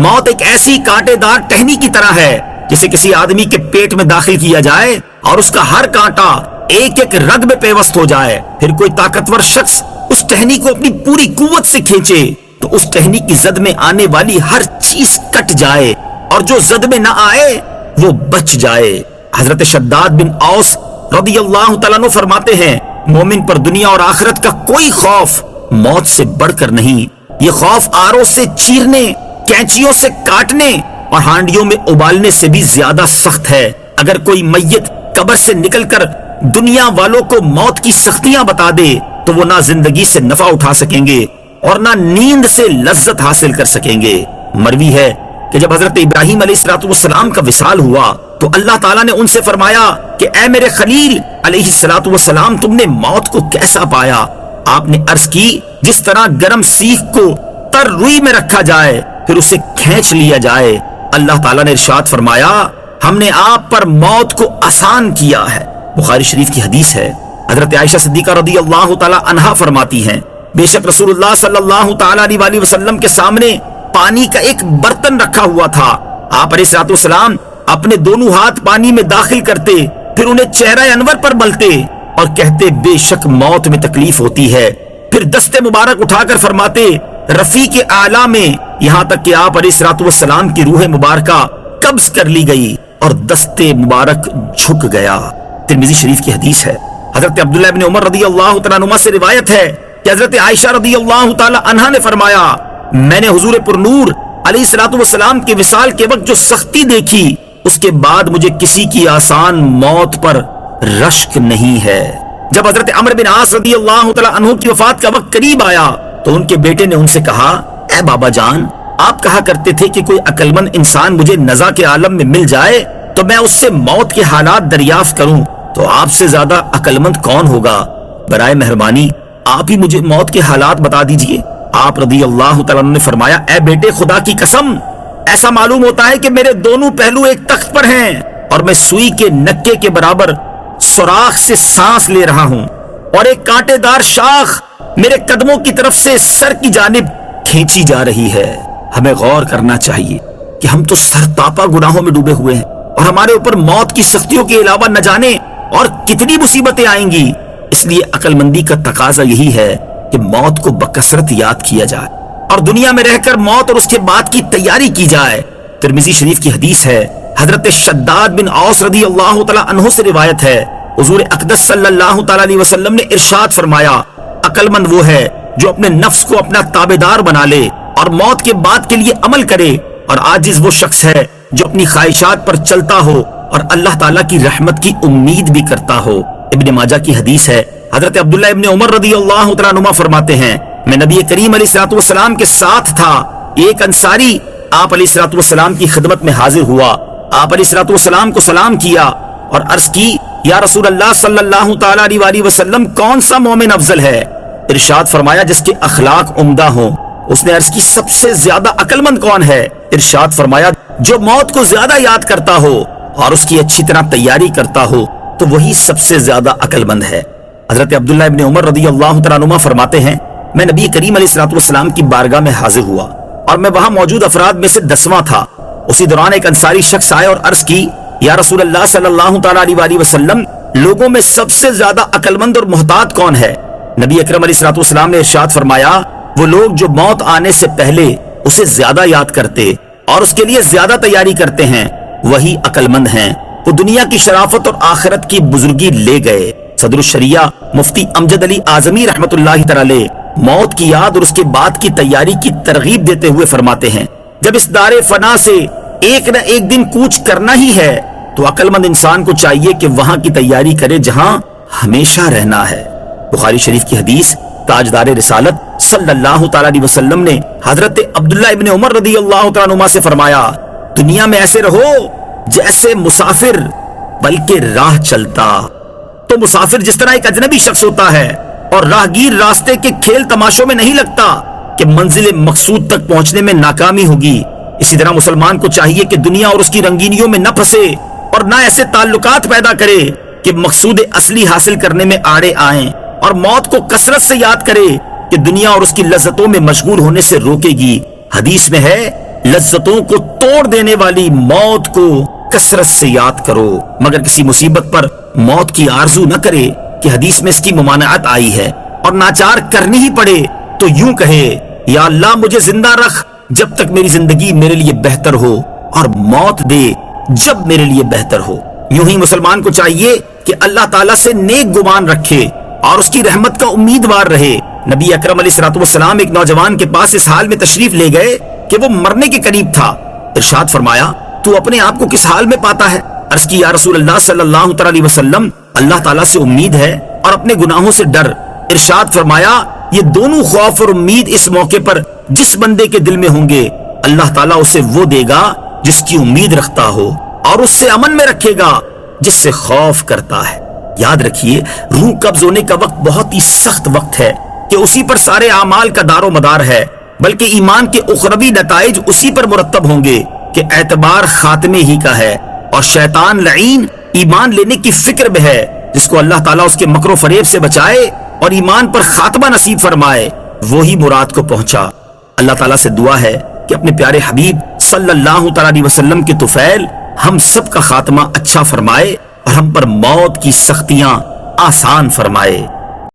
موت ایک ایسی کانٹے دار ٹہنی کی طرح ہے جسے کسی آدمی کے پیٹ میں داخل کیا جائے اور اس کا ہر کانٹا ایک ایک رگ میں پیوست ہو جائے، پھر کوئی طاقتور شخص اس ٹہنی کو اپنی پوری قوت سے کھینچے تو اس ٹہنی کی زد میں آنے والی ہر چیز کٹ جائے، اور جو زد میں نہ آئے وہ بچ جائے۔ حضرت شداد بن اوس رضی اللہ تعالیٰ عنہ فرماتے ہیں: مومن پر دنیا اور آخرت کا کوئی خوف موت سے بڑھ کر نہیں۔ یہ خوف آروں سے چیرنے، کینچیوں سے کاٹنے اور ہانڈیوں میں ابالنے سے بھی زیادہ سخت ہے۔ اگر کوئی میت قبر سے نکل کر دنیا والوں کو موت کی سختیاں بتا دے تو وہ نہ زندگی سے نفع اٹھا سکیں گے اور نہ نیند سے لذت حاصل کر سکیں گے۔ مروی ہے کہ جب حضرت ابراہیم علیہ السلام کا وصال ہوا تو اللہ تعالیٰ نے ان سے فرمایا کہ اے میرے خلیل علیہ السلام، تم نے موت کو کیسا پایا؟ آپ نے عرض کی: جس طرح گرم سیخ کو تر روئی میں رکھا جائے پھر اسے کھینچ لیا جائے۔ اللہ تعالیٰ نے ارشاد فرمایا: ہم نے آپ پر موت کو آسان کیا ہے۔ بخاری شریف کی حدیث ہے۔ حضرت عائشہ صدیقہ رضی اللہ تعالی عنہا فرماتی ہیں: بے شک رسول اللہ صلی اللہ تعالی علیہ وسلم کے سامنے پانی کا ایک برتن رکھا ہوا تھا۔ آپ علیہ السلام اپنے دونوں ہاتھ پانی میں داخل کرتے، پھر انہیں چہرہ انور پر ملتے اور کہتے: بے شک موت میں تکلیف ہوتی ہے۔ پھر دستے مبارک اٹھا کر فرماتے: رفیق اعلیٰ میں، یہاں تک کہ آپ علیہ السلام کی روح مبارکہ قبض کر لی گئی اور دستے مبارک جھک گیا۔ ترمذی شریف کی حدیث ہے۔ حضرت عبداللہ بن عمر رضی اللہ تعالیٰ عنہ سے روایت ہے کہ حضرت عائشہ رضی اللہ تعالیٰ عنہا نے فرمایا: میں نے حضور پر نور علیہ السلام کے وصال کے وقت جو سختی دیکھی، اس کے بعد مجھے کسی کی آسان موت پر رشک نہیں ہے۔ جب حضرت عمرو بن عاص رضی اللہ تعالیٰ عنہ کی وفات کا وقت قریب آیا تو ان کے بیٹے نے ان سے کہا: اے بابا جان، آپ کہا کرتے تھے کہ کوئی عقلمند انسان مجھے نزا کے عالم میں مل جائے تو میں اس سے موت کے حالات دریافت کروں، تو آپ سے زیادہ عقلمند کون ہوگا؟ برائے مہربانی آپ ہی مجھے موت کے حالات بتا دیجئے۔ آپ رضی اللہ تعالیٰ عنہ نے فرمایا: اے بیٹے، خدا کی قسم، ایسا معلوم ہوتا ہے کہ میرے دونوں پہلو ایک تخت پر ہیں اور میں سوئی کے نکے کے برابر سوراخ سے سانس لے رہا ہوں، اور ایک کانٹے دار شاخ میرے قدموں کی طرف سے سر کی جانب کھینچی جا رہی ہے۔ ہمیں غور کرنا چاہیے کہ ہم تو سرتاپا گناہوں میں ڈوبے ہوئے ہیں، اور ہمارے اوپر موت کی سختیوں کے علاوہ نہ جانے اور کتنی مصیبتیں آئیں گی۔ اس لیے عقل مندی کا تقاضا یہی ہے کہ موت کو بکثرت یاد کیا جائے اور دنیا میں رہ کر موت اور اس کے بعد کی تیاری کی جائے۔ ترمذی شریف کی حدیث ہے۔ حضرت شداد بن اوس رضی اللہ تعالی عنہ سے روایت ہے، حضور اقدس صلی اللہ تعالی علیہ وسلم نے ارشاد فرمایا: عقل مند وہ ہے جو اپنے نفس کو اپنا تابعدار بنا لے اور موت کے بعد کے لیے عمل کرے، اور عاجز وہ شخص ہے جو اپنی خواہشات پر چلتا ہو اور اللہ تعالیٰ کی رحمت کی امید بھی کرتا ہو۔ ابن ماجہ کی حدیث ہے۔ حضرت عبداللہ ابن عمر رضی اللہ تعالیٰ عنہما فرماتے ہیں: میں نبی کریم علیہ الصلوۃ والسلام کے ساتھ تھا. ایک انصاری آپ علیہ الصلوۃ والسلام کی خدمت میں حاضر ہوا. آپ علیہ الصلوۃ والسلام کو سلام کیا اور عرض کی یا رسول اللہ صلی اللہ تعالی علیہ وآلہ وسلم کون سا مومن افضل ہے؟ ارشاد فرمایا جس کے اخلاق عمدہ ہوں. اس نے عرض کی سب سے زیادہ عقل مند کون ہے؟ ارشاد فرمایا جو موت کو زیادہ یاد کرتا ہو اور اس کی اچھی طرح تیاری کرتا ہو تو وہی سب سے زیادہ عقل مند ہے. حضرت عبداللہ ابن عمر رضی اللہ تعالیٰ عنہما فرماتے ہیں میں نبی کریم علیہ الصلوۃ والسلام کی بارگاہ میں حاضر ہوا اور میں وہاں موجود افراد میں سے 10واں تھا. اسی دوران ایک انصاری شخص آئے اور عرض کی یا رسول اللہ صلی اللہ تعالیٰ علیہ وآلہ وسلم لوگوں میں سب سے زیادہ عقل مند اور محتاط کون ہے؟ نبی اکرم علیہ الصلوۃ والسلام نے ارشاد فرمایا وہ لوگ جو موت آنے سے پہلے اسے زیادہ یاد کرتے اور اس کے لیے زیادہ تیاری کرتے ہیں وہی عقل مند ہیں. وہ دنیا کی شرافت اور آخرت کی بزرگی لے گئے. صدر الشریعہ مفتی امجد علی اعظمی رحمت اللہ تعالی موت کی یاد اور اس کے بعد کی تیاری کی ترغیب دیتے ہوئے فرماتے ہیں جب اس دار فنا سے ایک نہ ایک دن کوچ کرنا ہی ہے تو عقل مند انسان کو چاہیے کہ وہاں کی تیاری کرے جہاں ہمیشہ رہنا ہے. بخاری شریف کی حدیث تاجدار رسالت صلی اللہ تعالی علیہ وسلم نے حضرت عبداللہ ابن عمر رضی اللہ تعالیٰ عنہما سے فرمایا دنیا میں ایسے رہو جیسے مسافر بلکہ راہ چلتا. تو مسافر جس طرح ایک اجنبی شخص ہوتا ہے اور راہگیر راستے کے کھیل تماشوں میں نہیں لگتا کہ منزل مقصود تک پہنچنے میں ناکامی ہوگی، اسی طرح مسلمان کو چاہیے کہ دنیا اور اس کی رنگینیوں میں نہ پھنسے اور نہ ایسے تعلقات پیدا کرے کہ مقصود اصلی حاصل کرنے میں آڑے آئیں، اور موت کو کثرت سے یاد کرے کہ دنیا اور اس کی لذتوں میں مشغول ہونے سے روکے گی. حدیث میں ہے لذتوں کو توڑ دینے والی موت کو کثرت سے یاد کرو مگر کسی مصیبت پر موت کی آرزو نہ کرے کہ حدیث میں اس کی ممانعت آئی ہے اور ناچار کرنی ہی پڑے تو یوں کہے یا اللہ مجھے زندہ رکھ جب تک میری زندگی میرے لیے بہتر ہو اور موت دے جب میرے لیے بہتر ہو. یوں ہی مسلمان کو چاہیے کہ اللہ تعالیٰ سے نیک گمان رکھے اور اس کی رحمت کا امیدوار رہے. نبی اکرم علیہ الصلوۃ والسلام ایک نوجوان کے پاس اس حال میں تشریف لے گئے کہ وہ مرنے کے قریب تھا. ارشاد فرمایا تو اپنے آپ کو کس حال میں پاتا ہے؟ عرض کی یا رسول اللہ صلی اللہ تعالی وسلم اللہ تعالیٰ سے امید ہے اور اپنے گناہوں سے ڈر. ارشاد فرمایا یہ دونوں خوف اور امید اس موقع پر جس بندے کے دل میں ہوں گے اللہ تعالیٰ اسے وہ دے گا جس کی امید رکھتا ہو اور اس سے امن میں رکھے گا جس سے خوف کرتا ہے. یاد رکھیے روح قبض ہونے کا وقت بہت ہی سخت وقت ہے کہ اسی پر سارے اعمال کا دار و مدار ہے، بلکہ ایمان کے اخروی نتائج اسی پر مرتب ہوں گے کہ اعتبار خاتمے ہی کا ہے. اور شیطان لعین ایمان لینے کی فکر میں ہے، جس کو اللہ تعالیٰ اس کے مکر و فریب سے بچائے اور ایمان پر خاتمہ نصیب فرمائے وہی مراد کو پہنچا. اللہ تعالیٰ سے دعا ہے کہ اپنے پیارے حبیب صلی اللہ تعالی علیہ وسلم کے طفیل ہم سب کا خاتمہ اچھا فرمائے اور ہم پر موت کی سختیاں آسان فرمائے.